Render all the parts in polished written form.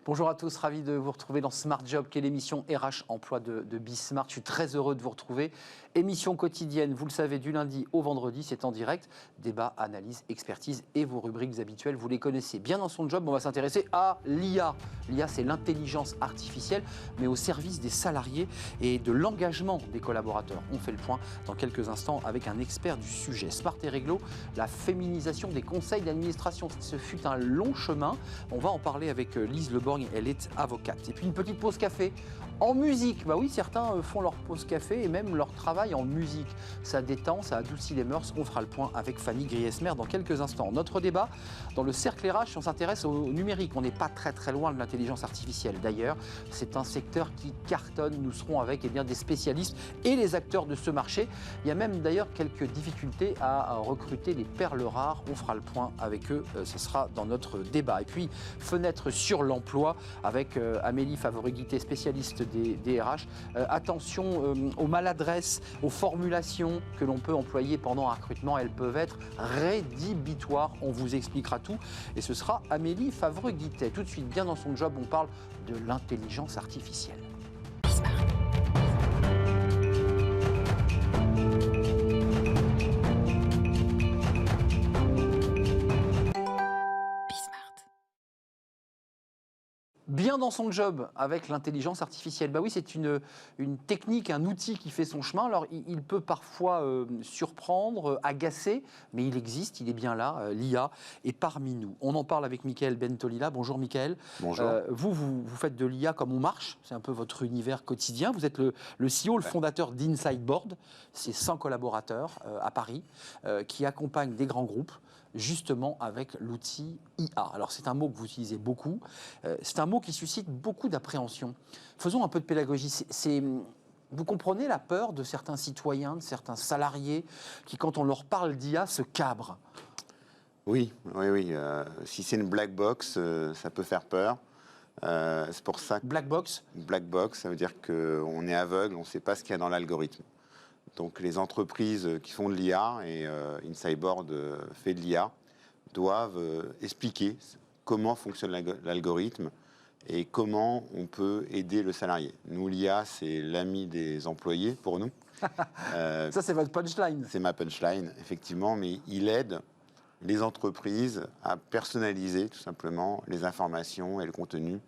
Bonjour à tous, ravi de vous retrouver dans Smart Job, qui est l'émission RH Emploi de Bismart. Je suis très heureux de vous retrouver. Émission quotidienne, vous le savez, du lundi au vendredi, c'est en direct. Débat, analyse, expertise et vos rubriques habituelles, vous les connaissez. Bien dans son job, on va s'intéresser à l'IA. L'IA, c'est l'intelligence artificielle, mais au service des salariés et de l'engagement des collaborateurs. On fait le point dans quelques instants avec un expert du sujet. Smart et réglo, la féminisation des conseils d'administration. Ce fut un long chemin. On va en parler avec Lise Leborgne, elle est avocate. Et puis une petite pause café en musique. Bah oui, certains font leur pause café et même leur travail en musique. Ça détend, ça adoucit les mœurs. On fera le point avec Fanny Griesmer dans quelques instants. Notre débat, dans le cercle RH, on s'intéresse au numérique. On n'est pas très loin de l'intelligence artificielle. D'ailleurs, c'est un secteur qui cartonne. Nous serons avec des spécialistes et les acteurs de ce marché. Il y a même d'ailleurs quelques difficultés à recruter les perles rares. On fera le point avec eux. Ce sera dans notre débat. Et puis, fenêtre sur l'emploi avec Amélie Favori-Guittet, spécialiste des RH. Attention aux maladresses, aux formulations que l'on peut employer pendant un recrutement. Elles peuvent être rédhibitoires. On vous expliquera tout. Et ce sera Amélie Favori-Guittet. Tout de suite, bien dans son job, on parle de l'intelligence artificielle. Bien dans son job avec l'intelligence artificielle. Bah oui, c'est une technique, un outil qui fait son chemin. Alors, il peut parfois surprendre, agacer, mais il existe, il est bien là, l'IA est parmi nous. On en parle avec Mickaël Bentolila. Bonjour Mickaël. Bonjour. Vous faites de l'IA comme on marche, c'est un peu votre univers quotidien. Vous êtes le CEO, le fondateur d'Insideboard, c'est 100 collaborateurs à Paris qui accompagnent des grands groupes justement avec l'outil IA. Alors c'est un mot que vous utilisez beaucoup, c'est un mot qui suscite beaucoup d'appréhension. Faisons un peu de pédagogie. Vous comprenez la peur de certains citoyens, de certains salariés qui, quand on leur parle d'IA, se cabrent? Oui. Si c'est une black box, ça peut faire peur. C'est pour ça que Black box? Black box, ça veut dire qu'on est aveugle, on ne sait pas ce qu'il y a dans l'algorithme. Donc les entreprises qui font de l'IA, et Insideboard fait de l'IA, doivent expliquer comment fonctionne l'algorithme et comment on peut aider le salarié. Nous, l'IA, c'est l'ami des employés pour nous. Ça, c'est votre punchline. C'est ma punchline, effectivement, mais il aide les entreprises à personnaliser tout simplement les informations et le contenu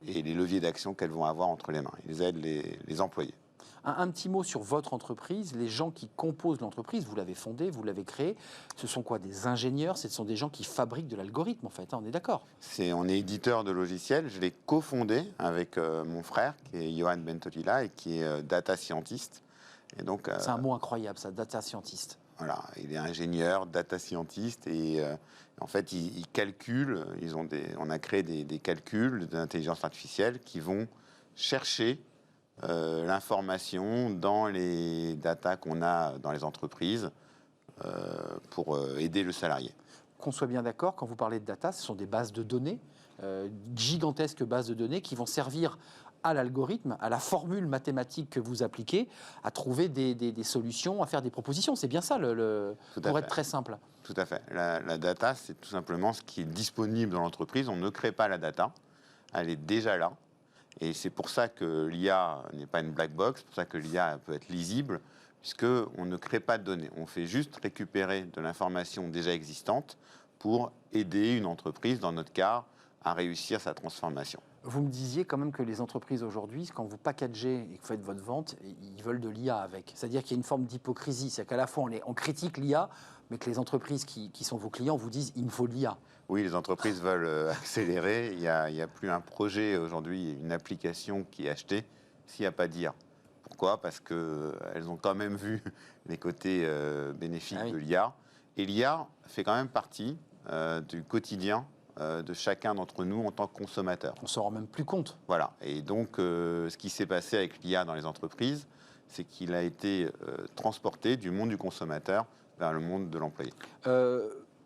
et les leviers d'action qu'elles vont avoir entre les mains. Ils aident les employés. Un petit mot sur votre entreprise, les gens qui composent l'entreprise, vous l'avez fondée, vous l'avez créée, ce sont quoi, des ingénieurs? Ce sont des gens qui fabriquent de l'algorithme en fait, hein, on est d'accord? On est éditeur de logiciels, je l'ai cofondé avec mon frère qui est Johan Bentolila et qui est data scientist. Et donc, c'est un mot incroyable ça, data scientist. Voilà, il est ingénieur, data scientist et en fait il calcule, on a créé des calculs d'intelligence artificielle qui vont chercher l'information dans les datas qu'on a dans les entreprises pour aider le salarié. Qu'on soit bien d'accord, quand vous parlez de data, ce sont des bases de données, gigantesques bases de données qui vont servir à l'algorithme, à la formule mathématique que vous appliquez, à trouver des solutions, à faire des propositions. C'est bien ça, pour être très simple. Tout à fait. La data, c'est tout simplement ce qui est disponible dans l'entreprise. On ne crée pas la data, elle est déjà là. Et c'est pour ça que l'IA n'est pas une black box, c'est pour ça que l'IA peut être lisible, puisqu'on ne crée pas de données. On fait juste récupérer de l'information déjà existante pour aider une entreprise, dans notre cas, à réussir sa transformation. Vous me disiez quand même que les entreprises aujourd'hui, quand vous packagez et que vous faites votre vente, ils veulent de l'IA avec. C'est-à-dire qu'il y a une forme d'hypocrisie. C'est qu'à la fois, on critique l'IA, mais que les entreprises qui sont vos clients vous disent il me faut de l'IA. Oui, les entreprises veulent accélérer. Il n'y a plus un projet aujourd'hui, une application qui est achetée s'il n'y a pas d'IA. Pourquoi? Parce qu'elles ont quand même vu les côtés bénéfiques de l'IA. Et l'IA fait quand même partie du quotidien de chacun d'entre nous en tant que consommateur. On ne s'en rend même plus compte. Voilà. Et donc, ce qui s'est passé avec l'IA dans les entreprises, c'est qu'il a été transporté du monde du consommateur vers le monde de l'employé.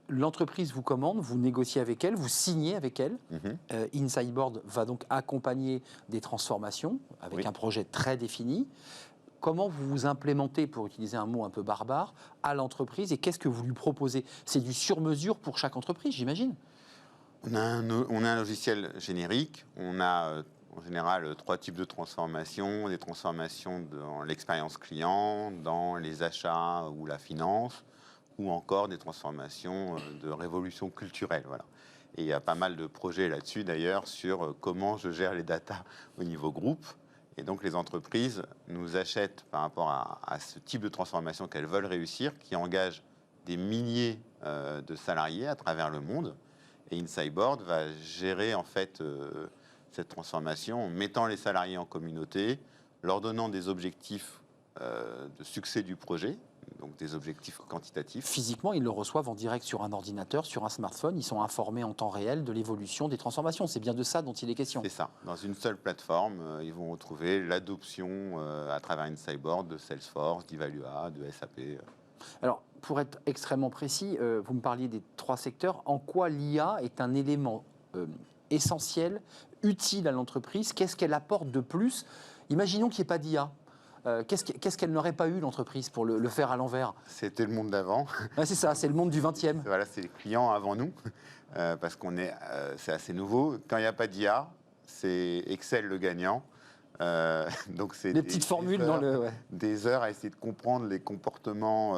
L'entreprise vous commande, vous négociez avec elle, vous signez avec elle. Insideboard va donc accompagner des transformations avec un projet très défini. Comment vous vous implémentez, pour utiliser un mot un peu barbare, à l'entreprise et qu'est-ce que vous lui proposez? C'est du sur-mesure pour chaque entreprise, j'imagine? On a un logiciel générique. On a en général 3 types de transformations. Des transformations dans l'expérience client, dans les achats ou la finance, ou encore des transformations de révolution culturelle. Voilà. Et il y a pas mal de projets là-dessus d'ailleurs sur comment je gère les datas au niveau groupe. Et donc les entreprises nous achètent par rapport à ce type de transformation qu'elles veulent réussir, qui engage des milliers de salariés à travers le monde. Et Insideboard va gérer en fait cette transformation en mettant les salariés en communauté, leur donnant des objectifs de succès du projet, donc des objectifs quantitatifs. Physiquement, ils le reçoivent en direct sur un ordinateur, sur un smartphone. Ils sont informés en temps réel de l'évolution des transformations. C'est bien de ça dont il est question. C'est ça. Dans une seule plateforme, ils vont retrouver l'adoption à travers Insideboard de Salesforce, d'Evalua, de SAP. Alors, pour être extrêmement précis, vous me parliez des 3 secteurs. En quoi l'IA est un élément essentiel, utile à l'entreprise? Qu'est-ce qu'elle apporte de plus? Imaginons qu'il n'y ait pas d'IA. Qu'est-ce qu'elle n'aurait pas eu, l'entreprise, pour le faire à l'envers? C'était le monde d'avant. Ouais, c'est ça, c'est le monde du 20e. Voilà, c'est les clients avant nous, parce c'est assez nouveau. Quand il n'y a pas d'IA, c'est Excel le gagnant. Donc c'est Les petites formules dans le... Ouais. Des heures à essayer de comprendre les comportements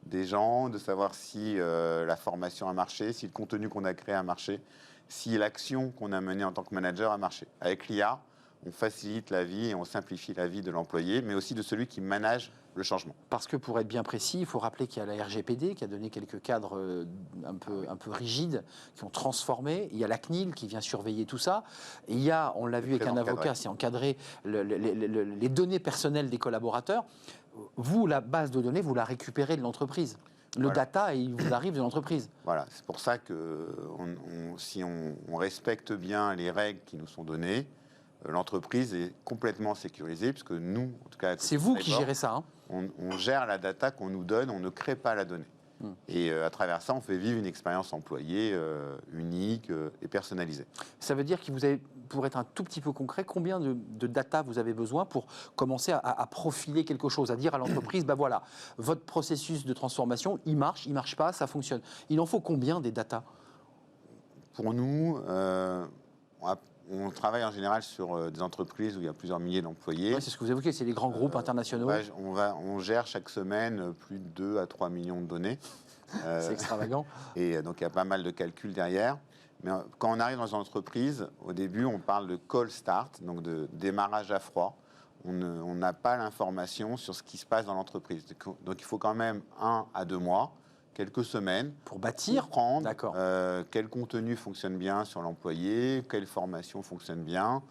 des gens, de savoir si la formation a marché, si le contenu qu'on a créé a marché, si l'action qu'on a menée en tant que manager a marché. Avec l'IA, on facilite la vie et on simplifie la vie de l'employé, mais aussi de celui qui manage le changement. Parce que pour être bien précis, il faut rappeler qu'il y a la RGPD qui a donné quelques cadres un peu rigides, qui ont transformé. Il y a la CNIL qui vient surveiller tout ça. Et il y a, on l'a vu avec un avocat, c'est encadré les données personnelles des collaborateurs. Vous, la base de données, vous la récupérez de l'entreprise. Le data, il vous arrive de l'entreprise. Voilà, c'est pour ça que si on respecte bien les règles qui nous sont données, l'entreprise est complètement sécurisée, puisque nous, en tout cas... C'est vous qui gérez ça, hein. On gère la data qu'on nous donne, on ne crée pas la donnée. Et à travers ça, on fait vivre une expérience employée unique et personnalisée. Ça veut dire que vous avez, pour être un tout petit peu concret, combien de data vous avez besoin pour commencer à profiler quelque chose, à dire à l'entreprise, ben voilà, votre processus de transformation, il marche pas, ça fonctionne. Il en faut combien des data? Pour nous, on travaille en général sur des entreprises où il y a plusieurs milliers d'employés. Ouais, c'est ce que vous évoquez, c'est les grands groupes internationaux. On gère chaque semaine plus de 2 à 3 millions de données. C'est extravagant. Et donc il y a pas mal de calculs derrière. Mais quand on arrive dans une entreprise, au début, on parle de cold start, donc de démarrage à froid. On n'a pas l'information sur ce qui se passe dans l'entreprise. Donc il faut quand même 1 à 2 mois, quelques semaines, pour bâtir, comprendre quel contenu fonctionne bien sur l'employé, quelle formation fonctionne bien,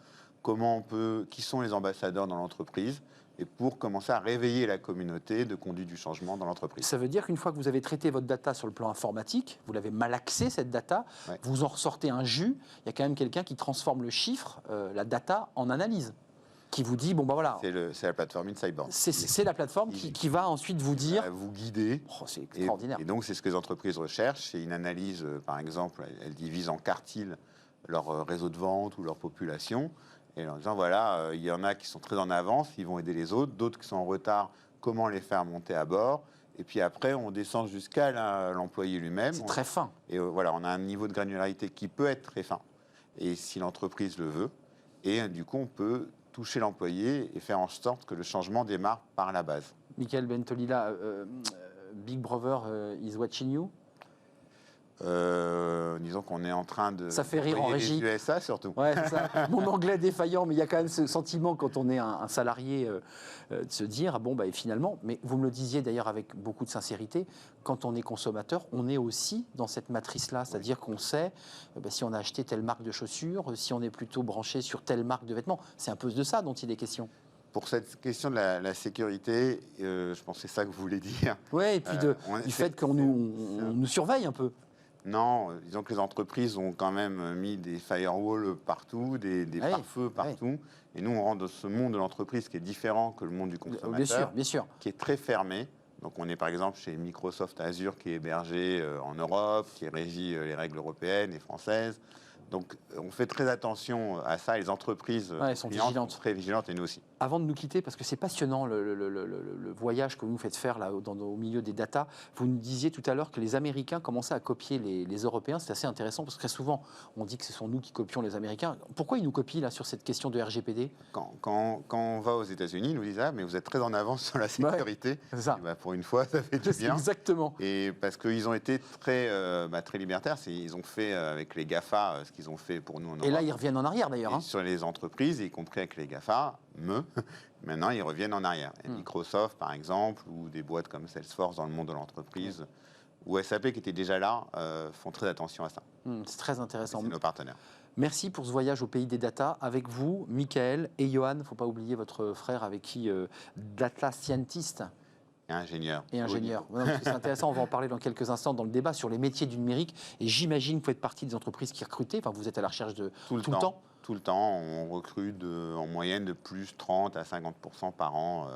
qui sont les ambassadeurs dans l'entreprise, et pour commencer à réveiller la communauté de conduite du changement dans l'entreprise. Ça veut dire qu'une fois que vous avez traité votre data sur le plan informatique, vous l'avez malaxé, cette data, vous en ressortez un jus, il y a quand même quelqu'un qui transforme le chiffre, la data, en analyse, qui vous dit, bon ben voilà... C'est la plateforme Insideboard. C'est la plateforme qui va ensuite vous dire... Vous guider. Oh, c'est extraordinaire. Et donc, c'est ce que les entreprises recherchent. C'est une analyse, par exemple, elles divisent en quartiles leur réseau de vente ou leur population. Et en disant, voilà, il y en a qui sont très en avance, ils vont aider les autres. D'autres qui sont en retard, comment les faire monter à bord. Et puis après, on descend jusqu'à l'employé lui-même. C'est très fin. Et voilà, on a un niveau de granularité qui peut être très fin. Et si l'entreprise le veut. Et du coup, on peut toucher l'employé et faire en sorte que le changement démarre par la base. Michael Bentolila, Big Brother is watching you. Disons qu'on est en train de... Ça fait rire en régie. Les USA surtout. Ouais, c'est ça. Mon anglais défaillant, mais il y a quand même ce sentiment quand on est un salarié de se dire, ah bon, bah, et finalement, mais vous me le disiez d'ailleurs avec beaucoup de sincérité, quand on est consommateur, on est aussi dans cette matrice-là, c'est-à-dire qu'on sait si on a acheté telle marque de chaussures, si on est plutôt branché sur telle marque de vêtements. C'est un peu de ça dont il est question. Pour cette question de la sécurité, je pense que c'est ça que vous voulez dire. Oui, et puis du fait qu'on nous surveille un peu. Non, disons que les entreprises ont quand même mis des firewalls partout, des pare-feux partout. Et nous, on rentre dans ce monde de l'entreprise qui est différent que le monde du consommateur, bien sûr. Qui est très fermé. Donc on est par exemple chez Microsoft Azure qui est hébergé en Europe, qui régit les règles européennes et françaises. Donc, on fait très attention à ça. Les entreprises Ouais, elles sont clientes vigilantes. sont très vigilantes et nous aussi. Avant de nous quitter, parce que c'est passionnant le voyage que vous nous faites faire là, au milieu des datas, vous nous disiez tout à l'heure que les Américains commençaient à copier les Européens. C'est assez intéressant parce que très souvent, on dit que ce sont nous qui copions les Américains. Pourquoi ils nous copient là sur cette question de RGPD? Quand on va aux États-Unis, ils nous disent « Ah, mais vous êtes très en avance sur la sécurité. C'est ça. Et bah, pour une fois, ça fait du bien. Exactement. Et parce qu'ils ont été très libertaires. Ils ont fait avec les GAFA ce qu'ils ont fait pour nous en Europe. Et là, ils reviennent en arrière d'ailleurs. Et sur les entreprises, y compris avec les GAFA, maintenant ils reviennent en arrière. Et Microsoft, par exemple, ou des boîtes comme Salesforce dans le monde de l'entreprise, ou SAP qui étaient déjà là, font très attention à ça. C'est très intéressant. C'est nos partenaires. Merci pour ce voyage au pays des data avec vous, Michael et Johan. Il ne faut pas oublier votre frère avec qui, data scientist. Et ingénieur. Et ingénieur. Ouais, c'est intéressant, on va en parler dans quelques instants dans le débat sur les métiers du numérique. Et j'imagine que vous faites partie des entreprises qui recrutent. Enfin, vous êtes à la recherche de tout le temps. Tout le temps, on recrute en moyenne de plus 30 à 50% par an.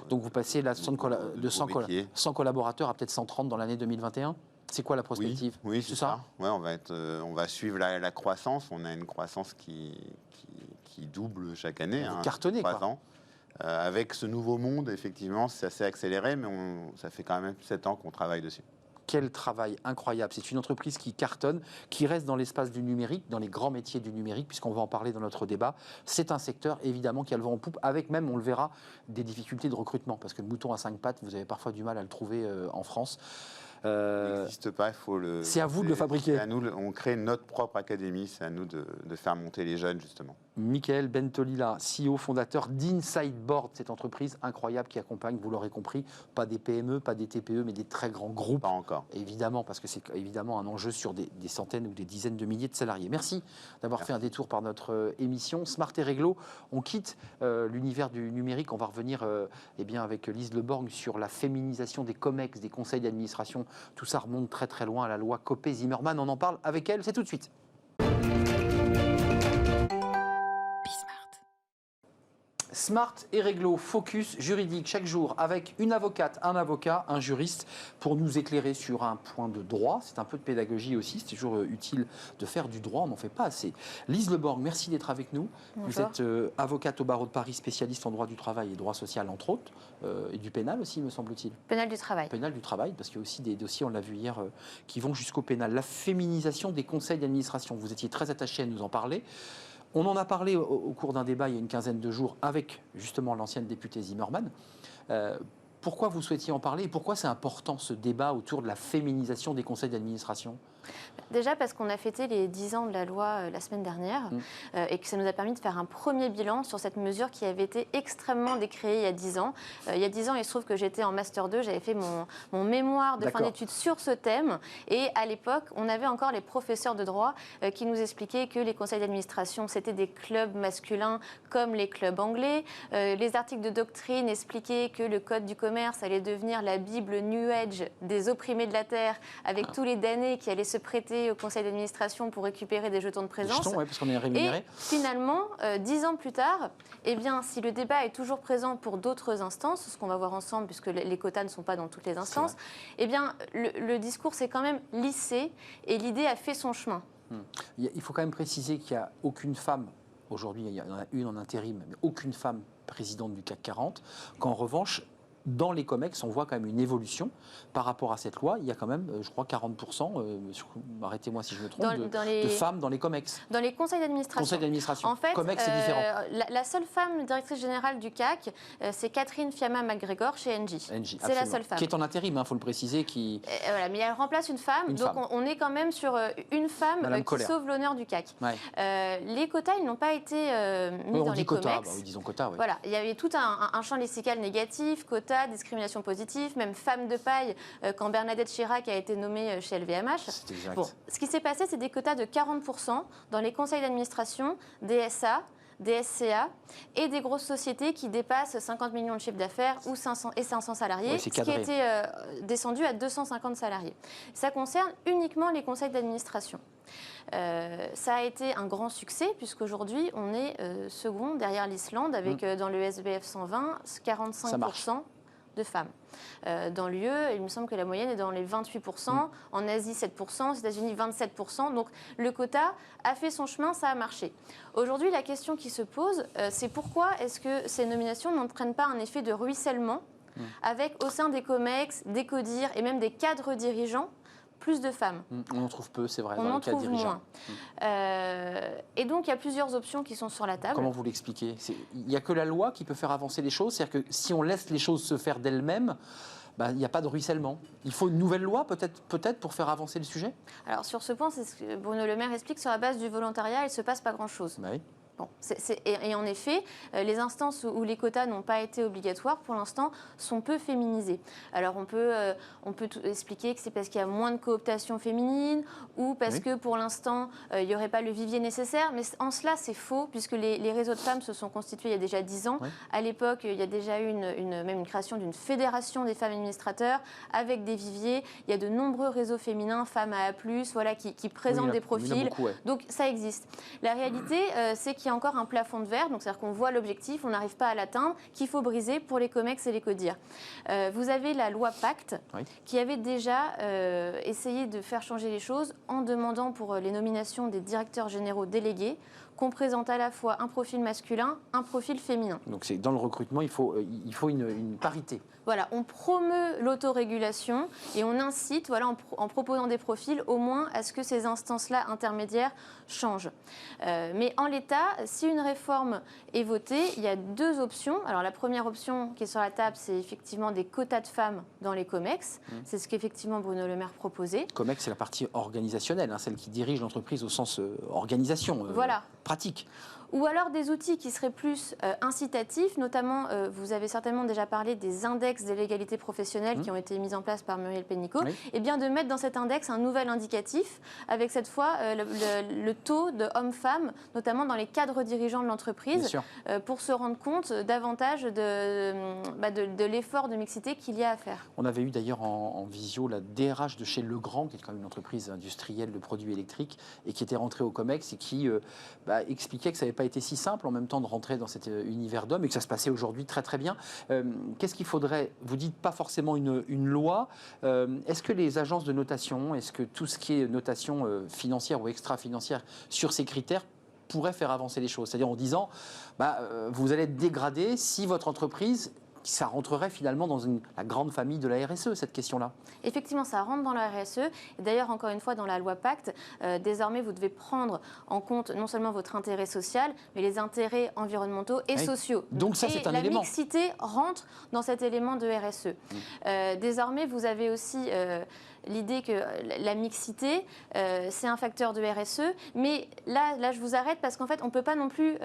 Donc vous passez là de 100 collaborateurs à peut-être 130 dans l'année 2021. C'est quoi la prospective? Oui, c'est ça. Ouais, on va suivre la croissance. On a une croissance qui double chaque année. Cartonné, 3 ans. Avec ce nouveau monde, effectivement, c'est assez accéléré, mais ça fait quand même 7 ans qu'on travaille dessus. Quel travail incroyable. C'est une entreprise qui cartonne, qui reste dans l'espace du numérique, dans les grands métiers du numérique, puisqu'on va en parler dans notre débat. C'est un secteur, évidemment, qui a le vent en poupe, avec même, on le verra, des difficultés de recrutement, parce que le mouton à 5 pattes, vous avez parfois du mal à le trouver en France. Il n'existe pas, il faut le... C'est à vous de le fabriquer. À nous, on crée notre propre académie, c'est à nous de faire monter les jeunes, justement. Michael Bentolila, CEO fondateur d'Inside Board, cette entreprise incroyable qui accompagne, vous l'aurez compris, pas des PME, pas des TPE, mais des très grands groupes. Pas encore. Évidemment, parce que c'est évidemment un enjeu sur des centaines ou des dizaines de milliers de salariés. Merci d'avoir fait un détour par notre émission. Smart et Réglo, on quitte l'univers du numérique. On va revenir avec Lise Leborgne sur la féminisation des COMEX, des conseils d'administration. Tout ça remonte très très loin à la loi Copé-Zimmermann. On en parle avec elle, c'est tout de suite. Smart et Réglo, focus juridique chaque jour avec une avocate, un avocat, un juriste pour nous éclairer sur un point de droit. C'est un peu de pédagogie aussi, c'est toujours utile de faire du droit, on n'en fait pas assez. Lise Leborgne, merci d'être avec nous. Bonjour. Vous êtes avocate au barreau de Paris, spécialiste en droit du travail et droit social entre autres, et du pénal aussi me semble-t-il. Pénal du travail. Pénal du travail, parce qu'il y a aussi des dossiers, on l'a vu hier, qui vont jusqu'au pénal. La féminisation des conseils d'administration, vous étiez très attaché à nous en parler. On en a parlé au cours d'un débat il y a une quinzaine de jours avec justement l'ancienne députée Zimmermann. Pourquoi vous souhaitiez en parler et pourquoi c'est important ce débat autour de la féminisation des conseils d'administration ? Déjà parce qu'on a fêté les 10 ans de la loi la semaine dernière et que ça nous a permis de faire un premier bilan sur cette mesure qui avait été extrêmement décriée il y a 10 ans. Il y a 10 ans, il se trouve que j'étais en Master 2, j'avais fait mon mémoire de fin d'études sur ce thème et à l'époque, on avait encore les professeurs de droit qui nous expliquaient que les conseils d'administration, c'était des clubs masculins comme les clubs anglais. Les articles de doctrine expliquaient que le code du commerce allait devenir la Bible New Age des opprimés de la terre avec tous les damnés qui allaient se prêter au conseil d'administration pour récupérer des jetons de présence. Des jetons, oui, parce qu'on est rémunéré. Et finalement, 10 ans plus tard, eh bien, si le débat est toujours présent pour d'autres instances, ce qu'on va voir ensemble, puisque les quotas ne sont pas dans toutes les instances, eh bien, le discours s'est quand même lissé et l'idée a fait son chemin. Il faut quand même préciser qu'il n'y a aucune femme, aujourd'hui il y en a une en intérim, mais aucune femme présidente du CAC 40, qu'en revanche, dans les COMEX, on voit quand même une évolution par rapport à cette loi. Il y a quand même, je crois, 40%, arrêtez-moi si je me trompe, de femmes dans les COMEX. Dans les conseils d'administration. En fait, COMEX, c'est différent. La seule femme directrice générale du CAC, c'est Catherine Fiamma-McGregor chez Engie. C'est la seule femme. Qui est en intérim, il faut le préciser. Voilà, mais elle remplace une femme. On est quand même sur une femme qui sauve l'honneur du CAC. Ouais. Les quotas, ils n'ont pas été mis dans les COMEX. Disons quotas, oui. Voilà, il y avait tout un champ lexical négatif, quotas, discrimination positive, même femme de paille quand Bernadette Chirac a été nommée chez LVMH. C'est exact. Bon, ce qui s'est passé, c'est des quotas de 40% dans les conseils d'administration, des SA, des SCA et des grosses sociétés qui dépassent 50 millions de chiffre d'affaires ou 500 salariés, ce qui a été descendu à 250 salariés. Ça concerne uniquement les conseils d'administration. Ça a été un grand succès puisqu'aujourd'hui, on est second derrière l'Islande avec dans le SBF 120, 45% de femmes. Dans l'UE, il me semble que la moyenne est dans les 28%, en Asie 7%, aux États-Unis 27%. Donc le quota a fait son chemin, ça a marché. Aujourd'hui, la question qui se pose, c'est pourquoi est-ce que ces nominations n'entraînent pas un effet de ruissellement avec, au sein des COMEX, des CODIR et même des cadres dirigeants, plus de femmes. On en trouve peu, c'est vrai, on dans en les cadres trouve dirigeants. moins. Et donc, il y a plusieurs options qui sont sur la table. Comment vous l'expliquez? Il n'y a que la loi qui peut faire avancer les choses. C'est-à-dire que si on laisse les choses se faire d'elles-mêmes, il n'y a pas de ruissellement. Il faut une nouvelle loi peut-être pour faire avancer le sujet? Alors, sur ce point, c'est ce que Bruno Le Maire explique, sur la base du volontariat, il ne se passe pas grand-chose. Oui. Bon, et en effet, les instances où les quotas n'ont pas été obligatoires, pour l'instant, sont peu féminisées. Alors, on peut expliquer que c'est parce qu'il y a moins de cooptation féminine ou parce que, pour l'instant, il n'y aurait pas le vivier nécessaire. Mais en cela, c'est faux, puisque les réseaux de femmes se sont constitués il y a déjà 10 ans. Oui. À l'époque, il y a déjà eu même une création d'une fédération des femmes administrateurs avec des viviers. Il y a de nombreux réseaux féminins, femmes à A+, voilà, qui présentent des profils. Beaucoup, ouais. Donc, ça existe. La réalité, c'est qu'il y a encore un plafond de verre, donc c'est-à-dire qu'on voit l'objectif, on n'arrive pas à l'atteindre, qu'il faut briser pour les COMEX et les CODIR. Vous avez la loi Pacte, qui avait déjà essayé de faire changer les choses en demandant pour les nominations des directeurs généraux délégués qu'on présente à la fois un profil masculin, un profil féminin. Donc dans le recrutement, il faut une parité. Voilà, on promeut l'autorégulation et on incite, voilà, en proposant des profils, au moins à ce que ces instances-là intermédiaires changent. Mais en l'état, si une réforme est votée, il y a deux options. Alors la première option qui est sur la table, c'est effectivement des quotas de femmes dans les COMEX. C'est ce qu'effectivement Bruno Le Maire proposait. COMEX, c'est la partie organisationnelle, celle qui dirige l'entreprise au sens organisation, pratique. Ou alors des outils qui seraient plus incitatifs, notamment, vous avez certainement déjà parlé des index de l'égalité professionnelle qui ont été mis en place par Muriel Pénicaud, et bien de mettre dans cet index un nouvel indicatif, avec cette fois le taux de hommes-femmes, notamment dans les cadres dirigeants de l'entreprise, pour se rendre compte davantage de l'effort de mixité qu'il y a à faire. On avait eu d'ailleurs en visio la DRH de chez Legrand, qui est quand même une entreprise industrielle de produits électriques, et qui était rentrée au COMEX et qui expliquait que ça n'avait pas été si simple en même temps de rentrer dans cet univers d'hommes et que ça se passait aujourd'hui très très bien. Qu'est-ce qu'il faudrait? Vous dites pas forcément une loi. Est-ce que les agences de notation, est-ce que tout ce qui est notation financière ou extra-financière sur ces critères pourrait faire avancer les choses? C'est-à-dire en disant, vous allez être dégradé si votre entreprise... Ça rentrerait finalement dans la grande famille de la RSE, cette question-là? Effectivement, ça rentre dans la RSE. Et d'ailleurs, encore une fois, dans la loi Pacte, désormais, vous devez prendre en compte non seulement votre intérêt social, mais les intérêts environnementaux et sociaux. Donc ça, c'est un élément. La mixité rentre dans cet élément de RSE. Désormais, vous avez aussi... l'idée que la mixité, c'est un facteur de RSE. Mais là, je vous arrête parce qu'en fait, on ne peut pas non plus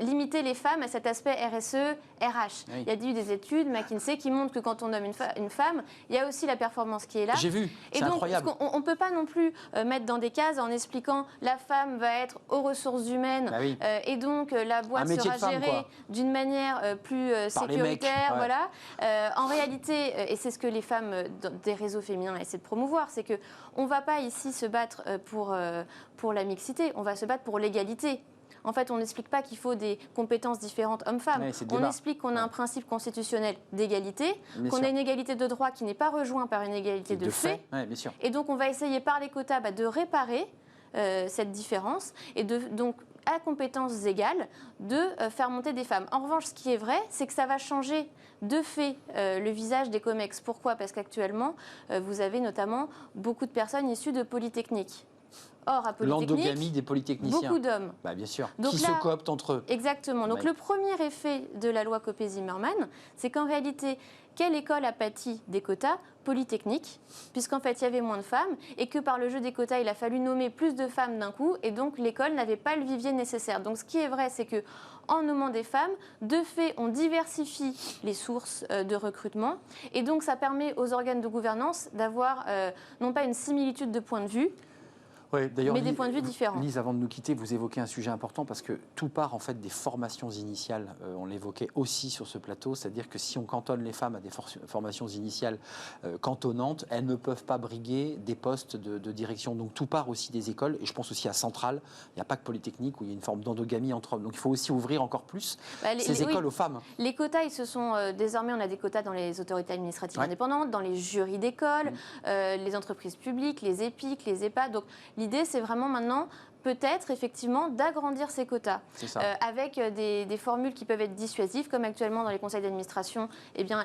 limiter les femmes à cet aspect RSE, RH. Oui. Il y a eu des études, McKinsey, qui montrent que quand on nomme une femme, il y a aussi la performance qui est là. J'ai vu, c'est incroyable. On ne peut pas non plus mettre dans des cases en expliquant la femme va être aux ressources humaines et donc la boîte sera gérée d'une manière plus sécuritaire. Voilà. En réalité, et c'est ce que les femmes des réseaux féminins essaient de promouvoir, c'est qu'on ne va pas ici se battre pour la mixité, on va se battre pour l'égalité. En fait, on n'explique pas qu'il faut des compétences différentes hommes-femmes. On explique qu'on a un principe constitutionnel d'égalité, qu'on a une égalité de droit qui n'est pas rejointe par une égalité de fait. Et donc, on va essayer par les quotas de réparer cette différence et donc, à compétences égales, de faire monter des femmes. En revanche, ce qui est vrai, c'est que ça va changer de fait le visage des COMEX. Pourquoi? Parce qu'actuellement, vous avez notamment beaucoup de personnes issues de Polytechnique. Or, à Polytechnique, l'endogamie des polytechniciens. Beaucoup d'hommes. Bien sûr. Donc qui se cooptent entre eux. Exactement. Donc le premier effet de la loi Copé-Zimmermann, c'est qu'en réalité, quelle école a pâti des quotas? Polytechnique, puisqu'en fait, il y avait moins de femmes et que par le jeu des quotas, il a fallu nommer plus de femmes d'un coup et donc l'école n'avait pas le vivier nécessaire. Donc ce qui est vrai, c'est que en nommant des femmes, de fait, on diversifie les sources de recrutement et donc ça permet aux organes de gouvernance d'avoir non pas une similitude de point de vue, Ouais, d'ailleurs, mais des points de vue différents. Lise, avant de nous quitter, vous évoquez un sujet important parce que tout part en fait des formations initiales. On l'évoquait aussi sur ce plateau, c'est-à-dire que si on cantonne les femmes à des formations initiales cantonnantes, elles ne peuvent pas briguer des postes de direction. Donc tout part aussi des écoles, et je pense aussi à Centrale. Il n'y a pas que Polytechnique où il y a une forme d'endogamie entre hommes. Donc il faut aussi ouvrir encore plus ces écoles aux femmes. Les quotas, ils se sont désormais, on a des quotas dans les autorités administratives indépendantes, dans les jurys d'école, les entreprises publiques, les EPIC, les EHPAD. Donc l'idée, c'est vraiment maintenant peut-être effectivement d'agrandir ces quotas avec des formules qui peuvent être dissuasives, comme actuellement dans les conseils d'administration, eh bien,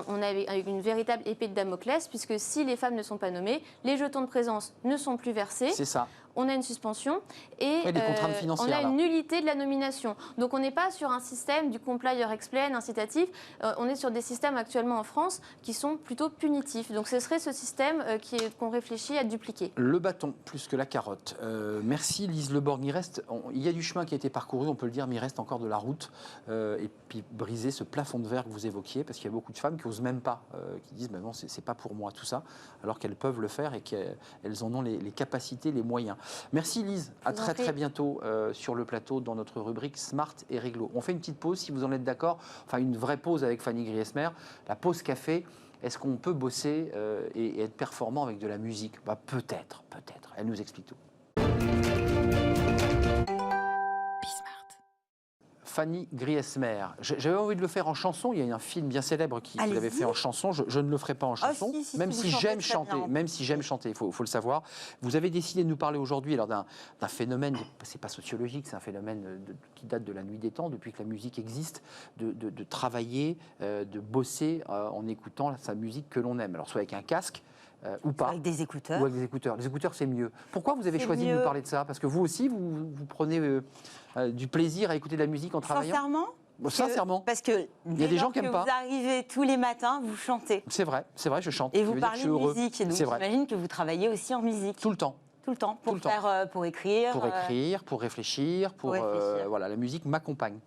on a une véritable épée de Damoclès, puisque si les femmes ne sont pas nommées, les jetons de présence ne sont plus versés. C'est ça. On a une suspension et des contraintes financières, on a une nullité de la nomination. Donc on n'est pas sur un système du comply or explain incitatif, on est sur des systèmes actuellement en France qui sont plutôt punitifs. Donc ce serait ce système qu'on réfléchit à dupliquer. Le bâton plus que la carotte. Merci Lise Leborgne. Il y a du chemin qui a été parcouru, on peut le dire, mais il reste encore de la route. Et puis briser ce plafond de verre que vous évoquiez, parce qu'il y a beaucoup de femmes qui n'osent même pas, qui disent non, c'est pas pour moi tout ça, alors qu'elles peuvent le faire et qu'elles en ont les capacités, les moyens. Merci Lise, à très bientôt sur le plateau dans notre rubrique Smart et Réglo. On fait une petite pause si vous en êtes d'accord, enfin une vraie pause avec Fanny Griesmer, la pause café. Est-ce qu'on peut bosser et être performant avec de la musique? Peut-être, elle nous explique tout. Fanny Griesmer. J'avais envie de le faire en chanson. Il y a un film bien célèbre qui l'avait fait en chanson. Je ne le ferai pas en chanson, même si j'aime chanter. Il faut le savoir. Vous avez décidé de nous parler aujourd'hui d'un phénomène, c'est pas sociologique, c'est un phénomène qui date de la nuit des temps, depuis que la musique existe, de travailler, de bosser en écoutant sa musique que l'on aime. Alors soit avec un casque, ou pas. Avec des écouteurs. Ou avec des écouteurs. Les écouteurs, c'est mieux. Pourquoi vous avez choisi de nous parler de ça? Parce que vous aussi, vous prenez du plaisir à écouter de la musique en travaillant? Sincèrement. Parce que il y a des gens qui n'aiment pas. Vous arrivez tous les matins, vous chantez. C'est vrai, je chante. Et vous parlez de musique. Donc j'imagine que vous travaillez aussi en musique. Tout le temps. Pour écrire. Pour réfléchir. Voilà, la musique m'accompagne.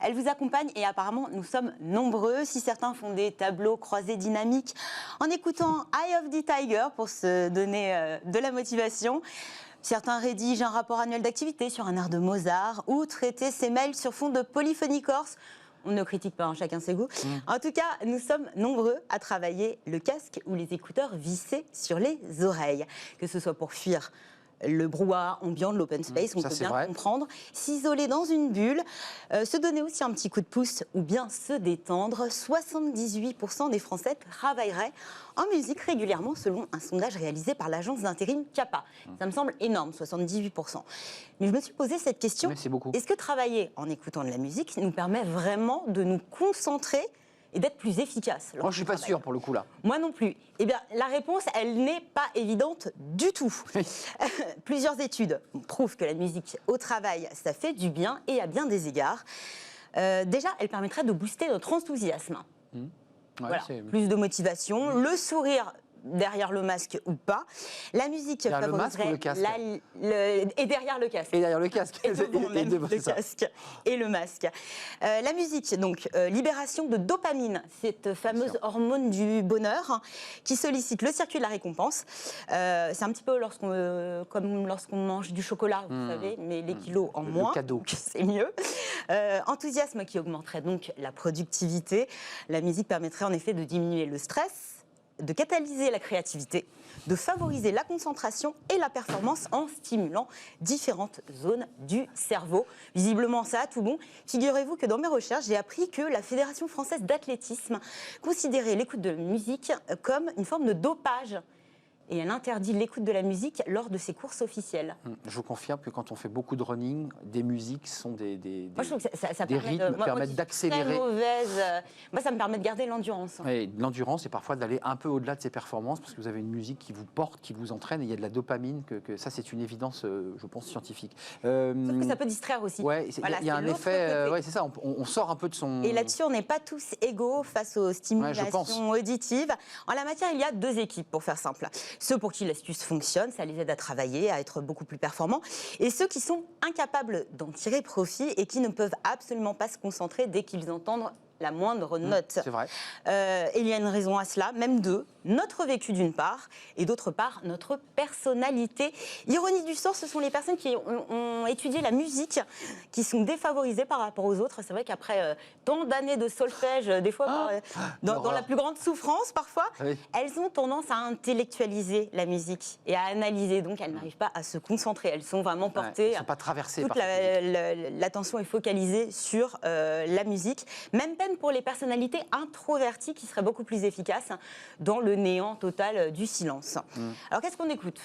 Elle vous accompagne et apparemment nous sommes nombreux. Si certains font des tableaux croisés dynamiques en écoutant Eye of the Tiger pour se donner de la motivation. Certains rédigent un rapport annuel d'activité sur un air de Mozart ou traiter ses mails sur fond de polyphonie corse. On ne critique pas, chacun ses goûts. En tout cas, nous sommes nombreux à travailler le casque ou les écouteurs vissés sur les oreilles. Que ce soit pour fuir le brouhaha ambiant de l'open space, on peut bien comprendre, s'isoler dans une bulle, se donner aussi un petit coup de pouce ou bien se détendre. 78% des Français travailleraient en musique régulièrement selon un sondage réalisé par l'agence d'intérim CAPA. Ça me semble énorme, 78%. Mais je me suis posé cette question, est-ce que travailler en écoutant de la musique nous permet vraiment de nous concentrer et d'être plus efficace? Moi, je ne suis pas sûr pour le coup là. Moi non plus. Eh bien, la réponse, elle n'est pas évidente du tout. Plusieurs études prouvent que la musique au travail, ça fait du bien et à bien des égards. Déjà, elle permettrait de booster notre enthousiasme. Voilà, plus de motivation, le sourire derrière le masque ou pas. La musique derrière favoriserait le casque. Et derrière le casque. Et derrière le casque. Et le casque et le masque. La musique, donc, libération de dopamine, cette fameuse hormone du bonheur qui sollicite le circuit de la récompense. C'est un petit peu comme lorsqu'on mange du chocolat, vous savez, mais les kilos en moins. Le cadeau. C'est mieux. Enthousiasme qui augmenterait donc la productivité. La musique permettrait en effet de diminuer le stress, de catalyser la créativité, de favoriser la concentration et la performance en stimulant différentes zones du cerveau. Visiblement, ça a tout bon. Figurez-vous que dans mes recherches, j'ai appris que la Fédération française d'athlétisme considérait l'écoute de la musique comme une forme de dopage. Et elle interdit l'écoute de la musique lors de ses courses officielles. Je vous confirme que quand on fait beaucoup de running, des musiques sont des moi, je trouve que ça rythmes permettent d'accélérer. Moi, ça me permet de garder l'endurance. Et l'endurance, et parfois d'aller un peu au-delà de ses performances, parce que vous avez une musique qui vous porte, qui vous entraîne, et il y a de la dopamine, que ça, c'est une évidence, je pense, scientifique. Sauf que ça peut distraire aussi. Ouais, il y a un effet, c'est ça, on sort un peu de son... Et là-dessus, on n'est pas tous égaux face aux stimulations auditives. En la matière, il y a deux équipes, pour faire simple. Ceux pour qui l'astuce fonctionne, ça les aide à travailler, à être beaucoup plus performants. Et ceux qui sont incapables d'en tirer profit et qui ne peuvent absolument pas se concentrer dès qu'ils entendent la moindre note. C'est vrai. Et il y a une raison à cela, même deux. notre vécu d'une part, et d'autre part, notre personnalité. Ironie du sort, ce sont les personnes qui ont étudié la musique qui sont défavorisées par rapport aux autres. C'est vrai qu'après tant d'années de solfège, des fois dans la plus grande souffrance parfois, elles ont tendance à intellectualiser la musique et à analyser. Donc elles n'arrivent pas à se concentrer. Elles sont vraiment portées. Elles ne sont pas traversées toute par l'attention est focalisée sur la musique. Même peine pour les personnalités introverties qui seraient beaucoup plus efficaces dans le néant total du silence. Alors qu'est-ce qu'on écoute?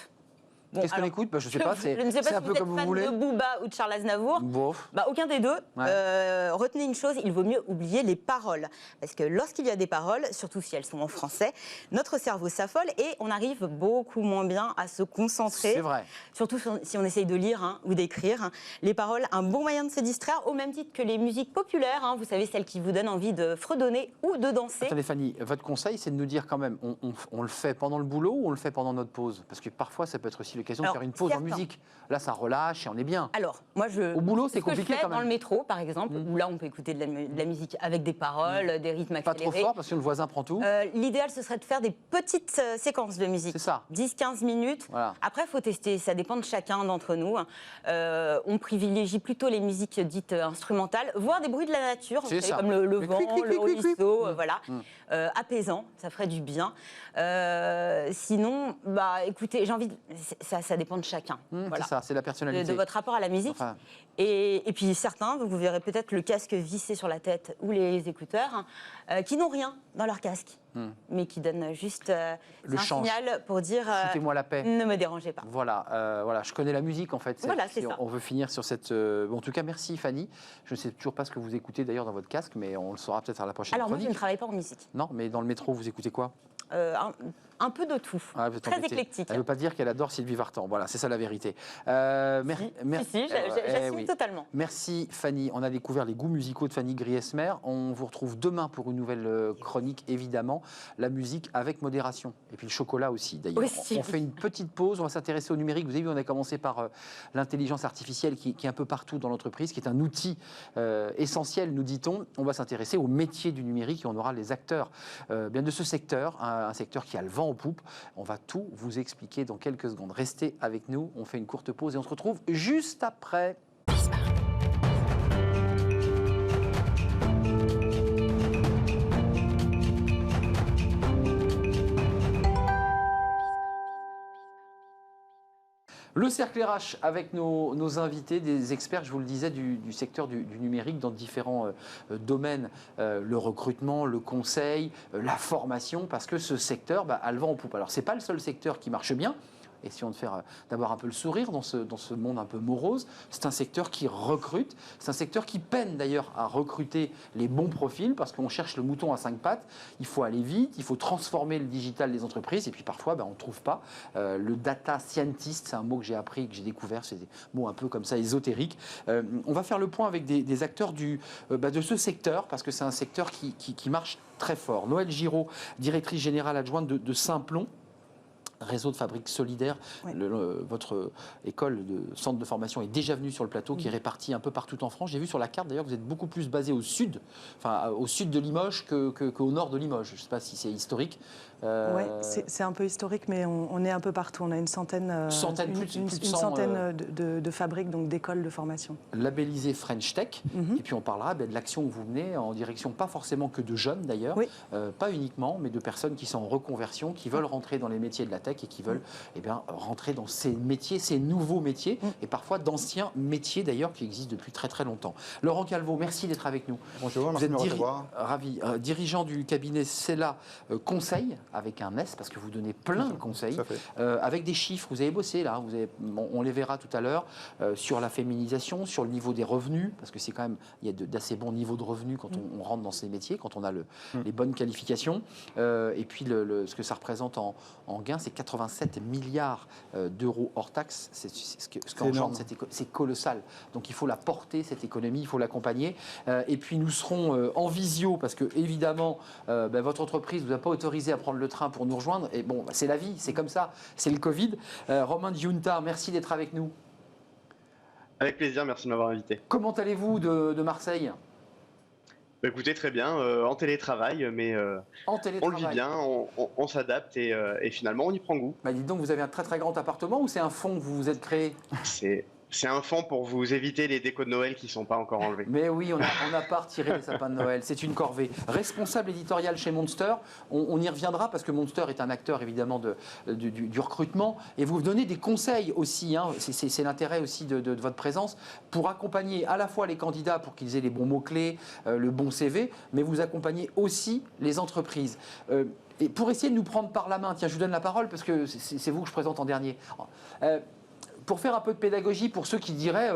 Qu'est-ce qu'on écoute? Je ne sais pas, je ne sais pas c'est si un peu vous êtes comme vous fan voulez. de Booba ou de Charles Aznavour. Bon. Aucun des deux. Ouais. Retenez une chose, il vaut mieux oublier les paroles. Parce que lorsqu'il y a des paroles, surtout si elles sont en français, notre cerveau s'affole et on arrive beaucoup moins bien à se concentrer. C'est vrai. Surtout si on essaye de lire ou d'écrire. Les paroles, un bon moyen de se distraire, au même titre que les musiques populaires. Vous savez, celles qui vous donnent envie de fredonner ou de danser. Attendez Fanny, votre conseil, c'est de nous dire quand même, on le fait pendant le boulot ou on le fait pendant notre pause? Parce que parfois, ça peut être aussi l'occasion de faire une pause en musique. Là, ça relâche et on est bien. Alors, moi, au boulot, c'est compliqué quand même. Dans le métro, par exemple, où là, on peut écouter de la musique avec des paroles, des rythmes accélérés. Pas trop fort parce que le voisin prend tout. L'idéal, ce serait de faire des petites séquences de musique. C'est ça. 10-15 minutes. Voilà. Après, il faut tester. Ça dépend de chacun d'entre nous. On privilégie plutôt les musiques dites instrumentales, voire des bruits de la nature, vous savez, comme le vent, le ruisseau, voilà. Apaisant, ça ferait du bien. Sinon, écoutez, j'ai envie de... ça dépend de chacun. Voilà. C'est ça, c'est la personnalité. De votre rapport à la musique. Enfin... Et puis certains, vous verrez peut-être le casque vissé sur la tête ou les écouteurs, qui n'ont rien dans leur casque, mais qui donnent juste un signal pour dire foutez-moi la paix. Ne me dérangez pas. Voilà, je connais la musique en fait. Voilà, c'est ça. On veut finir sur cette... En tout cas, merci Fanny. Je ne sais toujours pas ce que vous écoutez d'ailleurs dans votre casque, mais on le saura peut-être à la prochaine chronique. Moi, je ne travaille pas en musique. Non, mais dans le métro, vous écoutez quoi? Un peu de tout, très éclectique. Elle ne veut pas dire qu'elle adore Sylvie Vartan. Voilà, c'est ça la vérité. Si, j'assume totalement. Merci Fanny. On a découvert les goûts musicaux de Fanny Griesmer. On vous retrouve demain pour une nouvelle chronique, évidemment. La musique avec modération. Et puis le chocolat aussi, d'ailleurs. On fait une petite pause. On va s'intéresser au numérique. Vous avez vu, on a commencé par l'intelligence artificielle qui est un peu partout dans l'entreprise, qui est un outil essentiel, nous dit-on. On va s'intéresser au métier du numérique et on aura les acteurs bien de ce secteur, un secteur qui a le vent en poupe. On va tout vous expliquer dans quelques secondes. Restez avec nous, on fait une courte pause et on se retrouve juste après. Le cercle RH avec nos invités, des experts, je vous le disais, du secteur du numérique dans différents domaines, le recrutement, le conseil, la formation, parce que ce secteur a le vent en poupe. Alors, ce n'est pas le seul secteur qui marche bien. Essayons de faire d'abord un peu le sourire dans ce monde un peu morose. C'est un secteur qui recrute, c'est un secteur qui peine d'ailleurs à recruter les bons profils parce qu'on cherche le mouton à 5 pattes. Il faut aller vite, il faut transformer le digital des entreprises et puis parfois on ne trouve pas. Le data scientist, c'est un mot que j'ai appris, que j'ai découvert, c'est des mots un peu comme ça ésotériques. On va faire le point avec des acteurs de ce secteur parce que c'est un secteur qui marche très fort. Noël Giraud, directrice générale adjointe de Simplon. Réseau de fabriques solidaires. Oui. Votre école de centre de formation est déjà venue sur le plateau, qui est répartie un peu partout en France. J'ai vu sur la carte d'ailleurs que vous êtes beaucoup plus basé au sud de Limoges qu'au nord de Limoges. Je ne sais pas si c'est historique. Oui, c'est un peu historique, mais on est un peu partout. On a une centaine de fabriques, donc d'écoles de formation. Labellisé French Tech, et puis on parlera de l'action que vous menez en direction, pas forcément que de jeunes d'ailleurs, pas uniquement, mais de personnes qui sont en reconversion, qui veulent rentrer dans les métiers de la tech et qui veulent rentrer dans ces métiers, ces nouveaux métiers, et parfois d'anciens métiers d'ailleurs qui existent depuis très très longtemps. Laurent Calvo, merci d'être avec nous. Bonjour, merci de me recevoir. Ravi. Dirigeant du cabinet Cella Conseil, avec un S, parce que vous donnez plein de conseils, avec des chiffres. Vous avez bossé là, on les verra tout à l'heure, sur la féminisation, sur le niveau des revenus, parce que c'est quand même, il y a d'assez bons niveaux de revenus quand on rentre dans ces métiers, quand on a les bonnes qualifications. Et puis ce que ça représente en gains, c'est 87 milliards d'euros hors taxes. Ce qu'engendre c'est colossal. Donc il faut la porter, cette économie, il faut l'accompagner. Et puis nous serons en visio, parce que évidemment, votre entreprise ne vous a pas autorisé à prendre le train pour nous rejoindre. Et bon, c'est la vie, c'est comme ça, c'est le Covid. Romain Giunta, merci d'être avec nous. Avec plaisir, merci de m'avoir invité. Comment allez-vous de Marseille ? Écoutez, très bien, en télétravail, mais En on le télétravail. vit bien, on s'adapte et finalement on y prend goût. Bah, dites donc, vous avez un très très grand appartement ou c'est un fonds que vous vous êtes créé? C'est un fond pour vous éviter les décos de Noël qui ne sont pas encore enlevés. Mais oui, on n'a pas retiré les sapins de Noël, c'est une corvée. Responsable éditorial chez Monster, on y reviendra parce que Monster est un acteur évidemment du recrutement et vous donnez des conseils aussi, hein, c'est l'intérêt aussi de votre présence, pour accompagner à la fois les candidats pour qu'ils aient les bons mots-clés, le bon CV, mais vous accompagnez aussi les entreprises. Et pour essayer de nous prendre par la main, tiens, je vous donne la parole parce que c'est vous que je présente en dernier. Pour faire un peu de pédagogie pour ceux qui diraient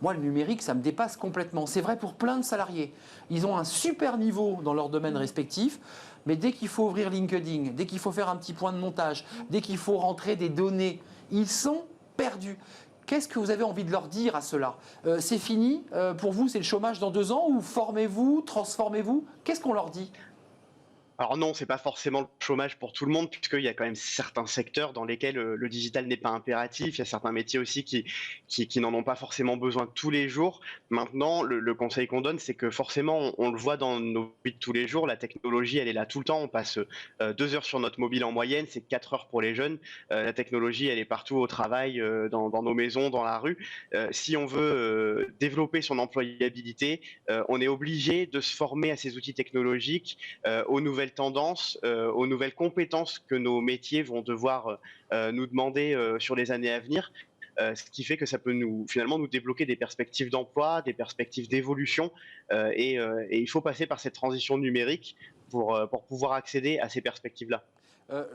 moi le numérique ça me dépasse complètement. C'est vrai pour plein de salariés. Ils ont un super niveau dans leur domaine respectif, mais dès qu'il faut ouvrir LinkedIn, dès qu'il faut faire un petit point de montage, dès qu'il faut rentrer des données, ils sont perdus. Qu'est-ce que vous avez envie de leur dire à cela? C'est fini pour vous, c'est le chômage dans 2 ans ou formez-vous, transformez-vous? Qu'est-ce qu'on leur dit? Alors non, c'est pas forcément le chômage pour tout le monde, puisqu'il y a quand même certains secteurs dans lesquels le digital n'est pas impératif. Il y a certains métiers aussi qui n'en ont pas forcément besoin tous les jours. Maintenant, le conseil qu'on donne, c'est que forcément, on le voit dans nos vies de tous les jours, la technologie, elle est là tout le temps. On passe 2 heures sur notre mobile en moyenne, c'est 4 heures pour les jeunes. La technologie, elle est partout au travail, dans nos maisons, dans la rue. Si on veut développer son employabilité, on est obligé de se former à ces outils technologiques, aux nouvelles tendances, aux nouvelles compétences que nos métiers vont devoir nous demander sur les années à venir. Ce qui fait que ça peut finalement nous débloquer des perspectives d'emploi, des perspectives d'évolution, et il faut passer par cette transition numérique pour pouvoir accéder à ces perspectives-là.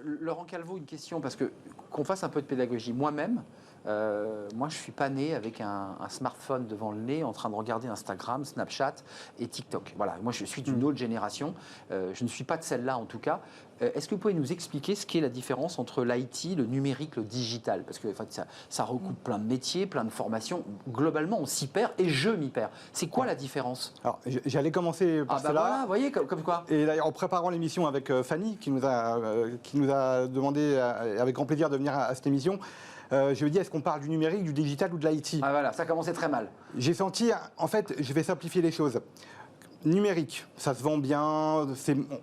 Laurent Calvo, une question, parce que qu'on fasse un peu de pédagogie. Moi-même, moi je ne suis pas né avec un smartphone devant le nez en train de regarder Instagram, Snapchat et TikTok. Voilà, moi je suis d'une autre génération, je ne suis pas de celle-là en tout cas. Est-ce que vous pouvez nous expliquer ce qu'est la différence entre l'IT, le numérique, le digital? Parce que en fait, ça recoupe plein de métiers, plein de formations. Globalement, on s'y perd et je m'y perds. C'est quoi la différence? Alors, j'allais commencer par cela. Voilà, vous voyez, comme quoi. Et d'ailleurs, en préparant l'émission avec Fanny, qui nous a demandé avec grand plaisir de venir à cette émission, je lui ai dit, est-ce qu'on parle du numérique, du digital ou de l'IT? Ah voilà, ça commençait très mal. J'ai senti, en fait, je vais simplifier les choses. Numérique, ça se vend bien,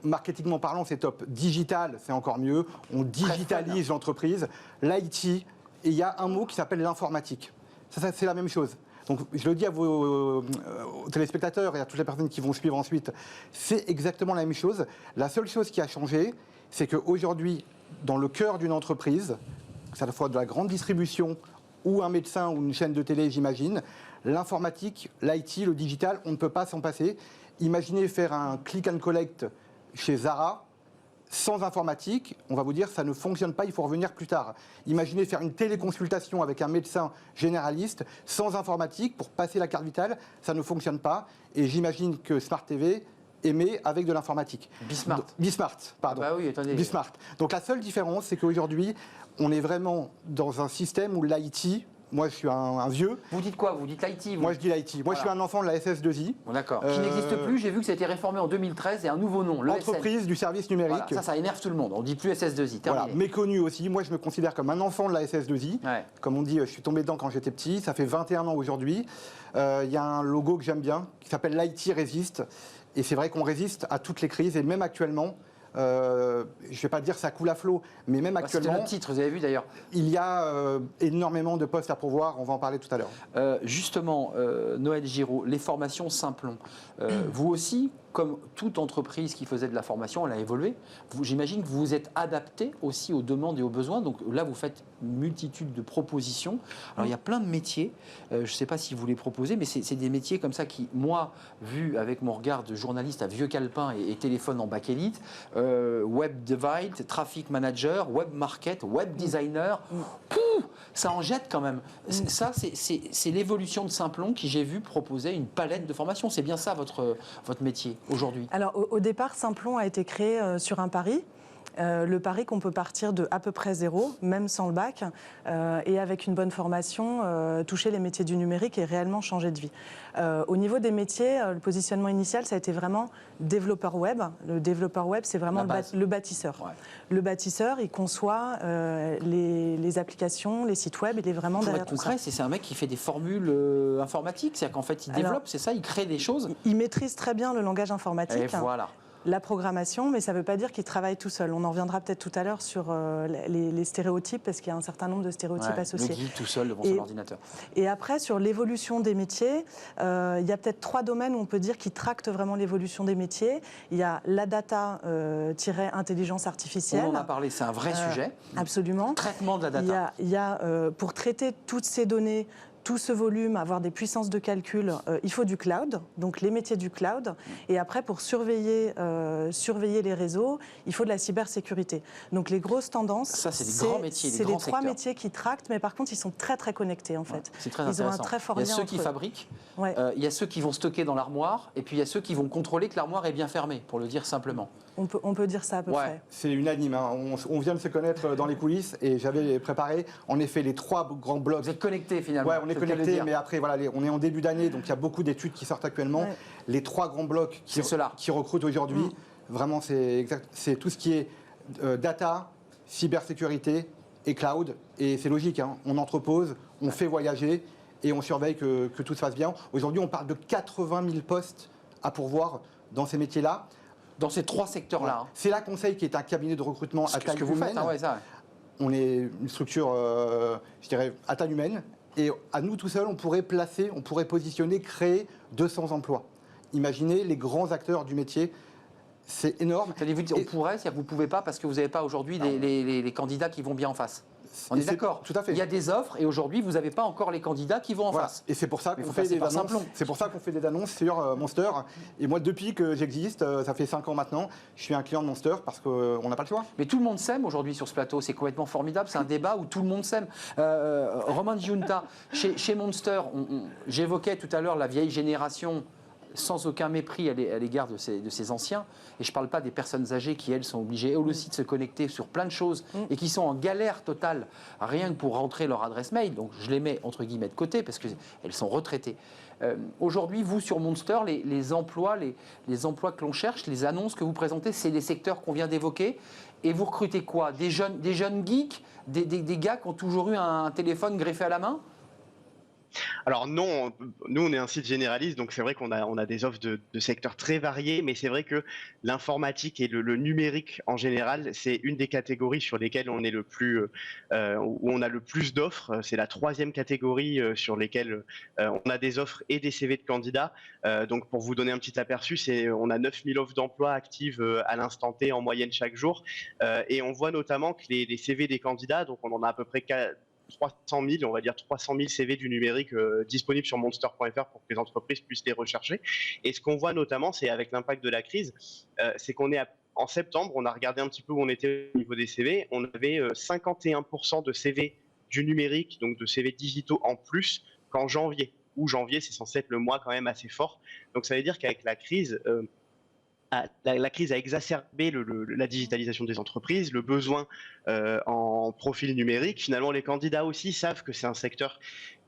marketingment parlant, c'est top. Digital, c'est encore mieux. On digitalise l'entreprise. L'IT, et il y a un mot qui s'appelle l'informatique. Ça, c'est la même chose. Donc, je le dis à vos téléspectateurs et à toutes les personnes qui vont suivre ensuite, c'est exactement la même chose. La seule chose qui a changé, c'est qu'aujourd'hui, dans le cœur d'une entreprise, que ce soit de la grande distribution ou un médecin ou une chaîne de télé, j'imagine, l'informatique, l'IT, le digital, on ne peut pas s'en passer. Imaginez faire un click and collect chez Zara sans informatique, on va vous dire ça ne fonctionne pas, il faut revenir plus tard. Imaginez faire une téléconsultation avec un médecin généraliste sans informatique pour passer la carte vitale, ça ne fonctionne pas. Et j'imagine que Smart TV émet avec de l'informatique. Bismart. Bismart, pardon. Bah oui, attendez. Bismart. Donc la seule différence, c'est qu'aujourd'hui, on est vraiment dans un système où l'IT, moi je suis un vieux. Vous dites quoi? Vous dites l'IT? Moi je dis l'IT. Moi je suis un enfant de la SS2I. Bon, d'accord. Qui n'existe plus. J'ai vu que ça a été réformé en 2013 et un nouveau nom. L'entreprise du service numérique. Voilà, ça énerve tout le monde. On ne dit plus SS2I. Voilà, méconnu aussi. Moi je me considère comme un enfant de la SS2I. Ouais. Comme on dit, je suis tombé dedans quand j'étais petit. Ça fait 21 ans aujourd'hui. Il y a un logo que j'aime bien qui s'appelle l'IT résiste. Et c'est vrai qu'on résiste à toutes les crises et même actuellement. Je ne vais pas dire ça coule à flot, mais même actuellement, c'était notre titre, vous avez vu d'ailleurs. Il y a énormément de postes à pourvoir, on va en parler tout à l'heure. Justement, Noël Giraud, les formations Simplon, vous aussi, comme toute entreprise qui faisait de la formation, elle a évolué. J'imagine que vous vous êtes adapté aussi aux demandes et aux besoins. Donc là, vous faites une multitude de propositions. Alors il y a plein de métiers, je ne sais pas si vous les proposez, mais c'est des métiers comme ça qui, moi, vu avec mon regard de journaliste à vieux calepin et téléphone en bakélite, web divide, traffic manager, web market, web designer, ça en jette quand même. Ça, c'est l'évolution de Simplon qui, j'ai vu, proposait une palette de formations. C'est bien ça votre métier aujourd'hui? Alors au départ, Simplon a été créé sur un pari. Le pari qu'on peut partir de à peu près zéro, même sans le bac, et avec une bonne formation, toucher les métiers du numérique et réellement changer de vie. Au niveau des métiers, le positionnement initial, ça a été vraiment développeur web. Le développeur web, c'est vraiment le bâtisseur. Ouais. Le bâtisseur, il conçoit les applications, les sites web, il est vraiment derrière tout ça. Concret, c'est un mec qui fait des formules informatiques, c'est-à-dire qu'en fait, il développe, c'est ça, il crée des choses. Il maîtrise très bien le langage informatique. Et voilà. La programmation, mais ça ne veut pas dire qu'il travaille tout seul. On en reviendra peut-être tout à l'heure sur les stéréotypes, parce qu'il y a un certain nombre de stéréotypes associés. Le geek tout seul devant son ordinateur. Et après, sur l'évolution des métiers, il y a peut-être 3 domaines où on peut dire qui tractent vraiment l'évolution des métiers. Il y a la data intelligence artificielle. On en a parlé, c'est un vrai sujet. Absolument. Traitement de la data. Il y a pour traiter toutes ces données, tout ce volume, avoir des puissances de calcul, il faut du cloud, donc les métiers du cloud. Et après, pour surveiller les réseaux, il faut de la cybersécurité. Donc les grosses tendances, ça, c'est des grands métiers, c'est les 3 métiers qui tractent, mais par contre, ils sont très très connectés en fait. Ouais, c'est très ils ont un très fort lien. Il y a ceux qui fabriquent, ouais. Il y a ceux qui vont stocker dans l'armoire, et puis il y a ceux qui vont contrôler que l'armoire est bien fermée, pour le dire simplement. On peut dire ça à peu près. C'est unanime. Hein. On vient de se connaître dans les coulisses et j'avais préparé en effet les 3 grands blocs. Vous êtes connectés finalement. Ouais, on est connectés, mais après voilà, on est en début d'année, donc il y a beaucoup d'études qui sortent actuellement. Ouais. Les 3 grands blocs qui recrutent aujourd'hui, vraiment c'est tout ce qui est data, cybersécurité et cloud. Et c'est logique, hein. On entrepose, on fait voyager et on surveille que tout se passe bien. Aujourd'hui, on parle de 80 000 postes à pourvoir dans ces métiers-là. Dans ces 3 secteurs-là. Ouais. C'est la Conseil qui est un cabinet de recrutement à taille humaine. Faites, hein, ouais, ça. On est une structure, je dirais, à taille humaine. Et à nous tout seuls, on pourrait positionner, créer 200 emplois. Imaginez les grands acteurs du métier. C'est énorme. Allez-vous dire, on pourrait, c'est-à-dire que vous ne pouvez pas parce que vous n'avez pas aujourd'hui les candidats qui vont bien en face. On est d'accord. Tout à fait. Il y a des offres et aujourd'hui, vous n'avez pas encore les candidats qui vont en face. Et c'est pour ça qu'on fait des annonces. C'est pour ça qu'on fait des annonces sur Monster. Et moi, depuis que j'existe, ça fait 5 ans maintenant, je suis un client de Monster parce qu'on n'a pas le choix. Mais tout le monde s'aime aujourd'hui sur ce plateau. C'est complètement formidable. C'est un débat où tout le monde s'aime. Romain Giunta, chez Monster, j'évoquais tout à l'heure la vieille génération. Sans aucun mépris à l'égard de ces anciens. Et je ne parle pas des personnes âgées qui, elles, sont obligées, elles aussi, de se connecter sur plein de choses et qui sont en galère totale, rien que pour rentrer leur adresse mail. Donc, je les mets, entre guillemets, de côté parce qu'elles sont retraitées. Aujourd'hui, vous, sur Monster, les emplois que l'on cherche, les annonces que vous présentez, c'est les secteurs qu'on vient d'évoquer. Et vous recrutez quoi ? Des jeunes geeks, des gars qui ont toujours eu un téléphone greffé à la main ? Alors non, nous on est un site généraliste, donc c'est vrai qu'on a des offres de secteurs très variés, mais c'est vrai que l'informatique et le numérique en général, c'est une des catégories sur lesquelles on est où on a le plus d'offres. C'est la 3e catégorie sur lesquelles on a des offres et des CV de candidats. Donc pour vous donner un petit aperçu, on a 9000 offres d'emploi actives à l'instant T en moyenne chaque jour, et on voit notamment que les CV des candidats, donc on en a à peu près 300 000, on va dire 300 000 CV du numérique disponibles sur monster.fr pour que les entreprises puissent les rechercher. Et ce qu'on voit notamment, c'est avec l'impact de la crise, c'est qu'on est en septembre, on a regardé un petit peu où on était au niveau des CV, on avait 51% de CV du numérique, donc de CV digitaux en plus qu'en janvier. Ou janvier, c'est censé être le mois quand même assez fort. Donc ça veut dire qu'avec la crise... La crise a exacerbé la digitalisation des entreprises, le besoin en profil numérique. Finalement, les candidats aussi savent que c'est un secteur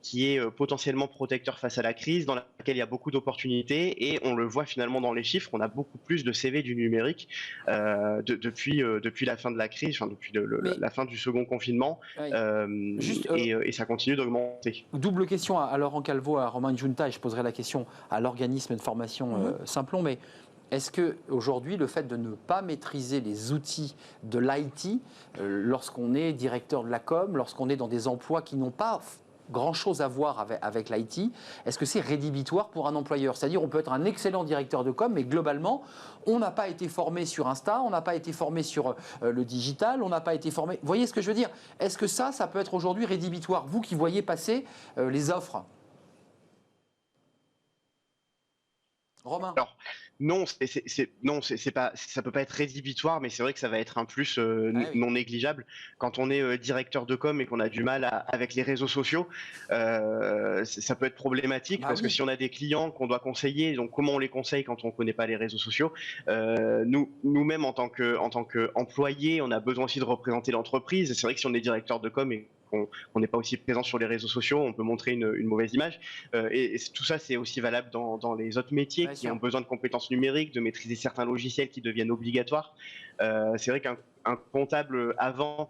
qui est potentiellement protecteur face à la crise, dans laquelle il y a beaucoup d'opportunités, et on le voit finalement dans les chiffres, on a beaucoup plus de CV du numérique depuis la fin de la crise, enfin depuis la fin du second confinement, et ça continue d'augmenter. Double question à Laurent Calvo, à Romain Giunta, et je poserai la question à l'organisme de formation Simplon, mais est-ce qu'aujourd'hui, le fait de ne pas maîtriser les outils de l'IT, lorsqu'on est directeur de la com, lorsqu'on est dans des emplois qui n'ont pas grand-chose à voir avec l'IT, est-ce que c'est rédhibitoire pour un employeur ? C'est-à-dire on peut être un excellent directeur de com, mais globalement, on n'a pas été formé sur Insta, on n'a pas été formé sur le digital, on n'a pas été formé... Vous voyez ce que je veux dire ? Est-ce que ça peut être aujourd'hui rédhibitoire ? Vous qui voyez passer les offres ? Romain. Alors, non, c'est pas, ça peut pas être rédhibitoire, mais c'est vrai que ça va être un plus non négligeable. Quand on est directeur de com et qu'on a du mal avec les réseaux sociaux, ça peut être problématique parce que si on a des clients qu'on doit conseiller, donc comment on les conseille quand on connaît pas les réseaux sociaux, nous-mêmes en tant qu'employés, on a besoin aussi de représenter l'entreprise. C'est vrai que si on est directeur de com et qu'on n'est pas aussi présent sur les réseaux sociaux, on peut montrer une mauvaise image. Et tout ça, c'est aussi valable dans les autres métiers qui ont besoin de compétences numériques, de maîtriser certains logiciels qui deviennent obligatoires. C'est vrai qu'un comptable avant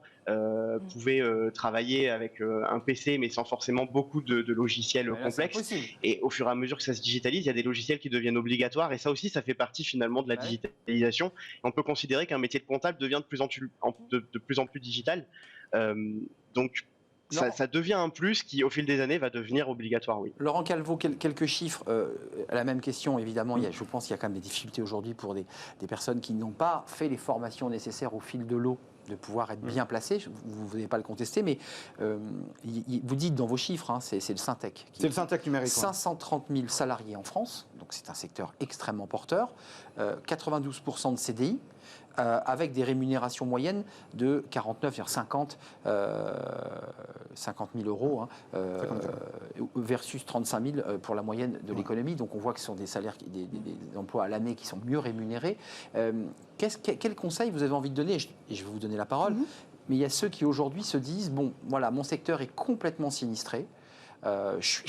pouvait travailler avec un PC, mais sans forcément beaucoup de logiciels complexes. Et au fur et à mesure que ça se digitalise, il y a des logiciels qui deviennent obligatoires. Et ça aussi, ça fait partie finalement de la digitalisation. On peut considérer qu'un métier de comptable devient de plus en plus digital. Donc, ça devient un plus qui, au fil des années, va devenir obligatoire, oui. Laurent Calvo, quelques chiffres. À la même question, évidemment, je pense qu'il y a quand même des difficultés aujourd'hui pour des personnes qui n'ont pas fait les formations nécessaires au fil de l'eau de pouvoir être bien placées. Vous n'allez pas le contester, mais vous dites dans vos chiffres, hein, c'est le Syntec. C'est le Syntec numérique. 530 000 salariés en France, donc c'est un secteur extrêmement porteur. 92% de CDI. Avec des rémunérations moyennes de 50 000 euros versus 35 000 pour la moyenne de l'économie. Donc on voit que ce sont des salaires, des emplois à l'année qui sont mieux rémunérés. Quel conseil vous avez envie de donner ? Et je vais vous donner la parole. Mais il y a ceux qui aujourd'hui se disent, bon, voilà, mon secteur est complètement sinistré. Je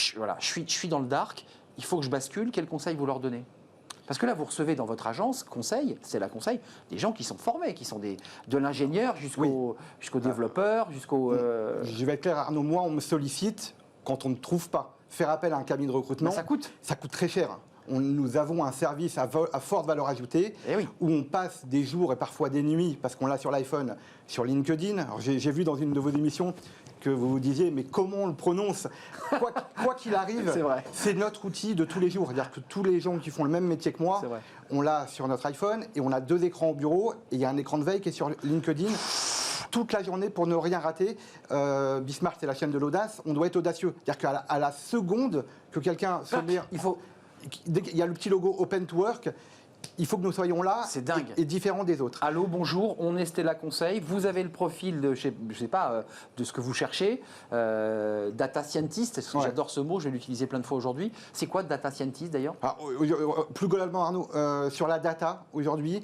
suis dans le dark. Il faut que je bascule. Quel conseil vous leur donnez ? Parce que là, vous recevez dans votre agence conseil, c'est la conseil, des gens qui sont formés, qui sont de l'ingénieur jusqu'au développeur, jusqu'au... Je vais être clair, Arnaud, moi, on me sollicite quand on ne trouve pas. Faire appel à un cabinet de recrutement, ça coûte très cher. Nous avons un service à forte valeur ajoutée où on passe des jours et parfois des nuits, parce qu'on l'a sur l'iPhone, sur LinkedIn. Alors, j'ai vu dans une de vos émissions que vous vous disiez, mais comment on le prononce ? Quoi qu'il arrive, c'est notre outil de tous les jours. C'est-à-dire que tous les gens qui font le même métier que moi, on l'a sur notre iPhone et on a 2 écrans au bureau et il y a un écran de veille qui est sur LinkedIn toute la journée pour ne rien rater. Bismarck, c'est la chaîne de l'audace. On doit être audacieux. C'est-à-dire qu'à la seconde que quelqu'un se met... Il y a le petit logo Open to Work. Il faut que nous soyons là et différents des autres. Allô, bonjour, on est Stella Conseil. Vous avez le profil de, je sais pas, de ce que vous cherchez. Data scientist, j'adore ce mot, je vais l'utiliser plein de fois aujourd'hui. C'est quoi data scientist d'ailleurs ? Plus globalement, Arnaud, sur la data, aujourd'hui,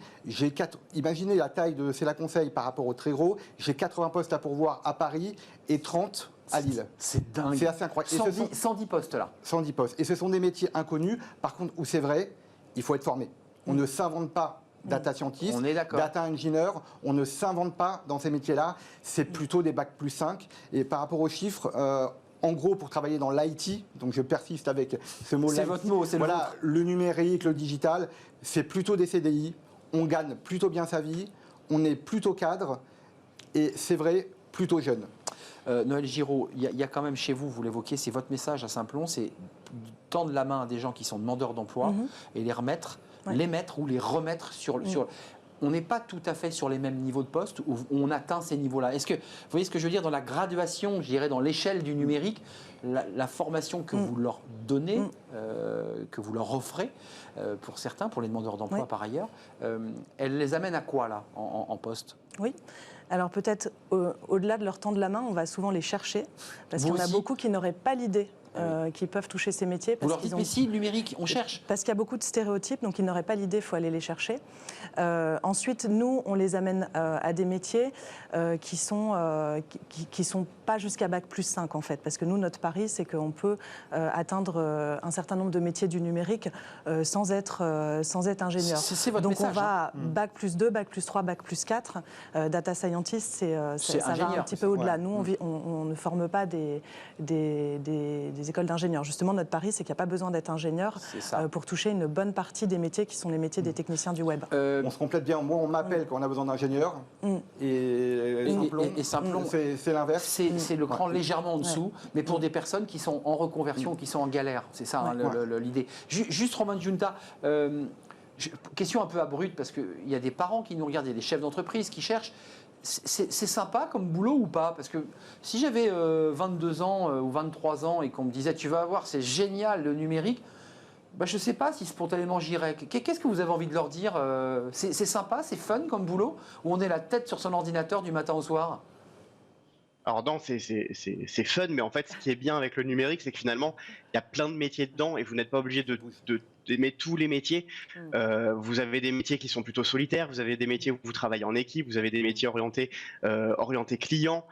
imaginez la taille de Stella Conseil par rapport au très gros. J'ai 80 postes à pourvoir à Paris et 30 à Lille. C'est dingue. C'est assez incroyable. 110 postes là. 110 postes. Et ce sont des métiers inconnus. Par contre, où c'est vrai, il faut être formé. On ne s'invente pas data scientist, data engineer, on ne s'invente pas dans ces métiers-là. C'est plutôt des bacs plus 5. Et par rapport aux chiffres, en gros, pour travailler dans l'IT, donc je persiste avec ce mot-là. C'est votre mot, c'est le vôtre. Le numérique, le digital, c'est plutôt des CDI. On gagne plutôt bien sa vie, on est plutôt cadre et c'est vrai, plutôt jeune. Noël Giraud, il y a quand même chez vous, vous l'évoquiez, c'est votre message à Simplon, c'est tendre la main à des gens qui sont demandeurs d'emploi et les remettre. Les mettre ou les remettre sur... On n'est pas tout à fait sur les mêmes niveaux de poste où on atteint ces niveaux-là. Est-ce que vous voyez ce que je veux dire dans la graduation, je dirais dans l'échelle du numérique, la formation que vous leur donnez, que vous leur offrez, pour certains, pour les demandeurs d'emploi par ailleurs, elle les amène à quoi là en poste ? Oui. Alors peut-être au-delà de leur tendre la main, on va souvent les chercher parce qu'il y en a beaucoup qui n'auraient pas l'idée. Qui peuvent toucher ces métiers. Vous leur dites, mais si, le numérique, on cherche. Parce qu'il y a beaucoup de stéréotypes, donc ils n'auraient pas l'idée, il faut aller les chercher. Ensuite, nous, on les amène à des métiers qui sont pas jusqu'à bac plus 5, en fait. Parce que nous, notre pari, c'est qu'on peut atteindre un certain nombre de métiers du numérique sans être ingénieur. C'est votre donc message, on va bac plus 2, bac plus 3, bac plus 4. Data scientist, ça va un petit peu au-delà. Nous, on ne forme pas des écoles d'ingénieurs. Justement, notre pari, c'est qu'il n'y a pas besoin d'être ingénieur pour toucher une bonne partie des métiers qui sont les métiers des techniciens du web. On se complète bien. Moi, on m'appelle quand on a besoin d'ingénieurs. Et Simplon, c'est l'inverse. C'est le cran légèrement en dessous, mais pour des personnes qui sont en reconversion, qui sont en galère. C'est ça l'idée. Juste Romain Giunta, question un peu abrupte, parce qu'il y a des parents qui nous regardent, il y a des chefs d'entreprise qui cherchent. C'est sympa comme boulot ou pas ? Parce que si j'avais 22 ans ou 23 ans et qu'on me disait tu vas voir, c'est génial le numérique, Je ne sais pas si spontanément j'irais. Qu'est-ce que vous avez envie de leur dire? C'est sympa, c'est fun comme boulot? Ou on est la tête sur son ordinateur du matin au soir? Alors non, c'est fun, mais en fait, ce qui est bien avec le numérique, c'est que finalement, il y a plein de métiers dedans et vous n'êtes pas obligé d'aimer tous les métiers. Vous avez des métiers qui sont plutôt solitaires, vous avez des métiers où vous travaillez en équipe, vous avez des métiers orientés clients.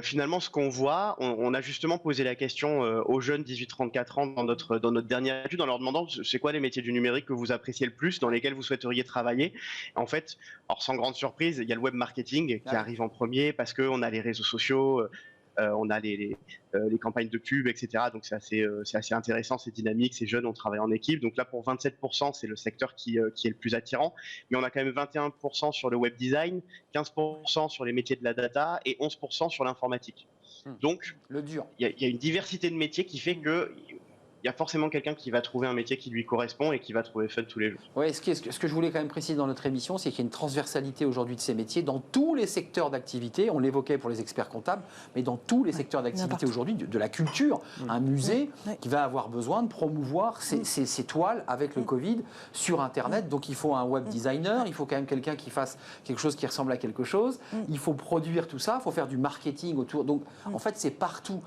Finalement, ce qu'on voit, on a justement posé la question aux jeunes 18-34 ans dans notre dernière étude en leur demandant c'est quoi les métiers du numérique que vous appréciez le plus, dans lesquels vous souhaiteriez travailler. En fait, alors sans grande surprise, il y a le web marketing qui arrive en premier parce qu'on a les réseaux sociaux, on a les campagnes de pub, etc. Donc c'est assez intéressant, c'est dynamique, c'est jeune, on travaille en équipe. Donc là, pour 27%, c'est le secteur qui est le plus attirant. Mais on a quand même 21% sur le web design, 15% sur les métiers de la data et 11% sur l'informatique. Donc, le dur. Il y a une diversité de métiers qui fait que il y a forcément quelqu'un qui va trouver un métier qui lui correspond et qui va trouver fun tous les jours. Oui, ce que je voulais quand même préciser dans notre émission, c'est qu'il y a une transversalité aujourd'hui de ces métiers dans tous les secteurs d'activité. On l'évoquait pour les experts comptables, mais dans tous les secteurs d'activité aujourd'hui, de la culture, un musée qui va avoir besoin de promouvoir ses toiles avec le Covid sur Internet. Donc il faut un web designer, il faut quand même quelqu'un qui fasse quelque chose qui ressemble à quelque chose. Il faut produire tout ça, il faut faire du marketing autour. Donc en fait, c'est partout.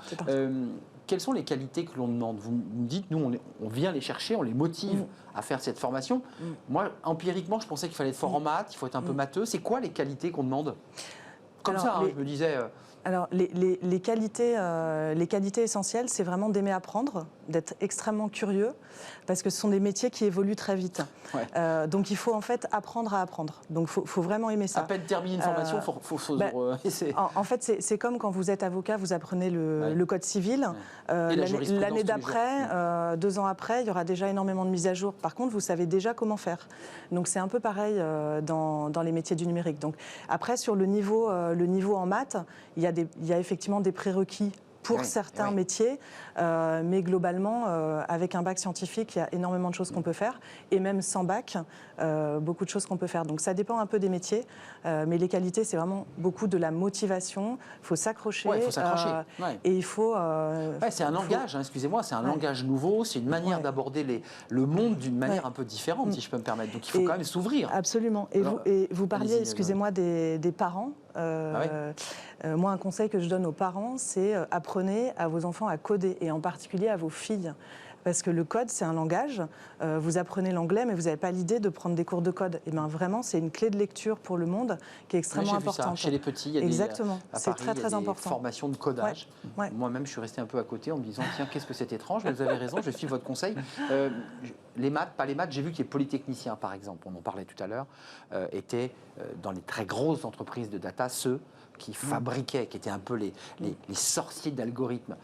Quelles sont les qualités que l'on demande? Vous me dites, nous, on vient les chercher, on les motive à faire cette formation. Moi, empiriquement, je pensais qu'il fallait être fort en maths, il faut être un peu matheux. C'est quoi les qualités qu'on demande? Comme ça, je me disais... Alors, les qualités essentielles, c'est vraiment d'aimer apprendre, d'être extrêmement curieux, parce que ce sont des métiers qui évoluent très vite. Donc, il faut en fait apprendre à apprendre. Donc, il faut vraiment aimer ça. À peine terminer une formation, en fait, c'est comme quand vous êtes avocat, vous apprenez le code civil. L'année d'après, 2 ans après, il y aura déjà énormément de mises à jour. Par contre, vous savez déjà comment faire. Donc, c'est un peu pareil dans les métiers du numérique. Donc, après, sur le niveau en maths, il y a effectivement des prérequis pour certains métiers, mais globalement, avec un bac scientifique, il y a énormément de choses qu'on peut faire, et même sans bac, beaucoup de choses qu'on peut faire. Donc ça dépend un peu des métiers, mais les qualités, c'est vraiment beaucoup de la motivation. Il faut s'accrocher. Et il faut... c'est un langage, excusez-moi, c'est un langage nouveau, c'est une manière d'aborder le monde d'une manière un peu différente, si je peux me permettre. Donc il faut quand même s'ouvrir. Absolument. Et vous parliez, excusez-moi, des parents. Moi, un conseil que je donne aux parents, c'est apprenez à vos enfants à coder, et en particulier à vos filles. Parce que le code, c'est un langage. Vous apprenez l'anglais, mais vous n'avez pas l'idée de prendre des cours de code. Et bien vraiment, c'est une clé de lecture pour le monde qui est extrêmement importante. Chez les petits, il y a Exactement. C'est très important. Formations de codage. Moi-même, je suis resté un peu à côté en me disant tiens, qu'est-ce que c'est étrange. Mais vous avez raison, je suis votre conseil. Les maths, pas les maths. J'ai vu que les polytechniciens, par exemple, on en parlait tout à l'heure, étaient dans les très grosses entreprises de data ceux qui fabriquaient, qui étaient un peu les sorciers d'algorithmes.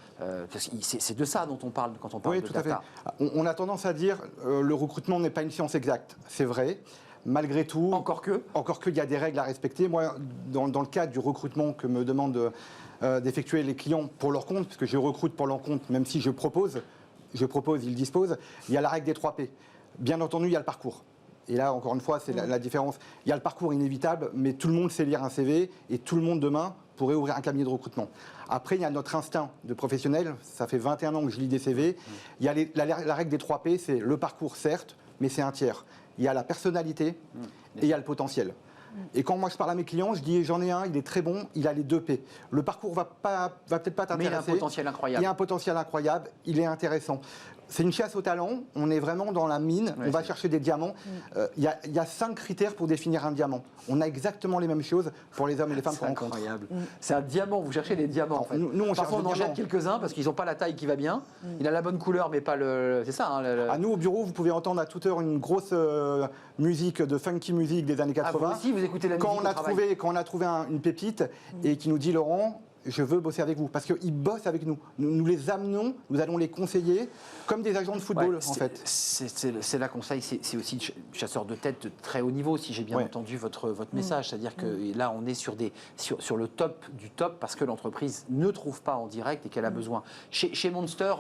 C'est de ça dont on parle quand on parle de data. Oui, tout à fait. On a tendance à dire le recrutement n'est pas une science exacte. C'est vrai. Malgré tout... Encore que, il y a des règles à respecter. Moi, dans le cadre du recrutement que me demandent d'effectuer les clients pour leur compte, parce que je recrute pour leur compte, même si je propose, ils disposent, il y a la règle des 3 P. Bien entendu, il y a le parcours. Et là, encore une fois, c'est la différence. Il y a le parcours inévitable, mais tout le monde sait lire un CV et tout le monde demain pourrait ouvrir un cabinet de recrutement. Après, il y a notre instinct de professionnel. Ça fait 21 ans que je lis des CV. Il y a la règle des 3 P, c'est le parcours, certes, mais c'est un tiers. Il y a la personnalité et il y a le potentiel. Et quand moi je parle à mes clients, je dis j'en ai un, il est très bon, il a les 2 P. Le parcours va peut-être pas t'intéresser. Mais il a un potentiel incroyable. Il a un potentiel incroyable, il est intéressant. C'est une chasse au talent, on est vraiment dans la mine, on va chercher des diamants. Il y a 5 critères pour définir un diamant. On a exactement les mêmes choses pour les hommes et les femmes qu'on rencontre. C'est incroyable. C'est un diamant, vous cherchez des diamants en fait. Nous, parfois on en jette quelques-uns parce qu'ils n'ont pas la taille qui va bien. Il a la bonne couleur mais pas le... C'est ça. À nous au bureau, vous pouvez entendre à toute heure une grosse musique de funky musique des années 80. Vous aussi, vous écoutez la musique quand on a trouvé une pépite et qui nous dit Laurent, je veux bosser avec vous, parce qu'ils bossent avec nous. Nous les amenons, nous allons les conseiller, comme des agents de football, en fait. C'est là conseil, c'est aussi chasseur de tête de très haut niveau, si j'ai bien entendu votre message. C'est-à-dire que là, on est sur le top du top, parce que l'entreprise ne trouve pas en direct et qu'elle a besoin. Chez Monster,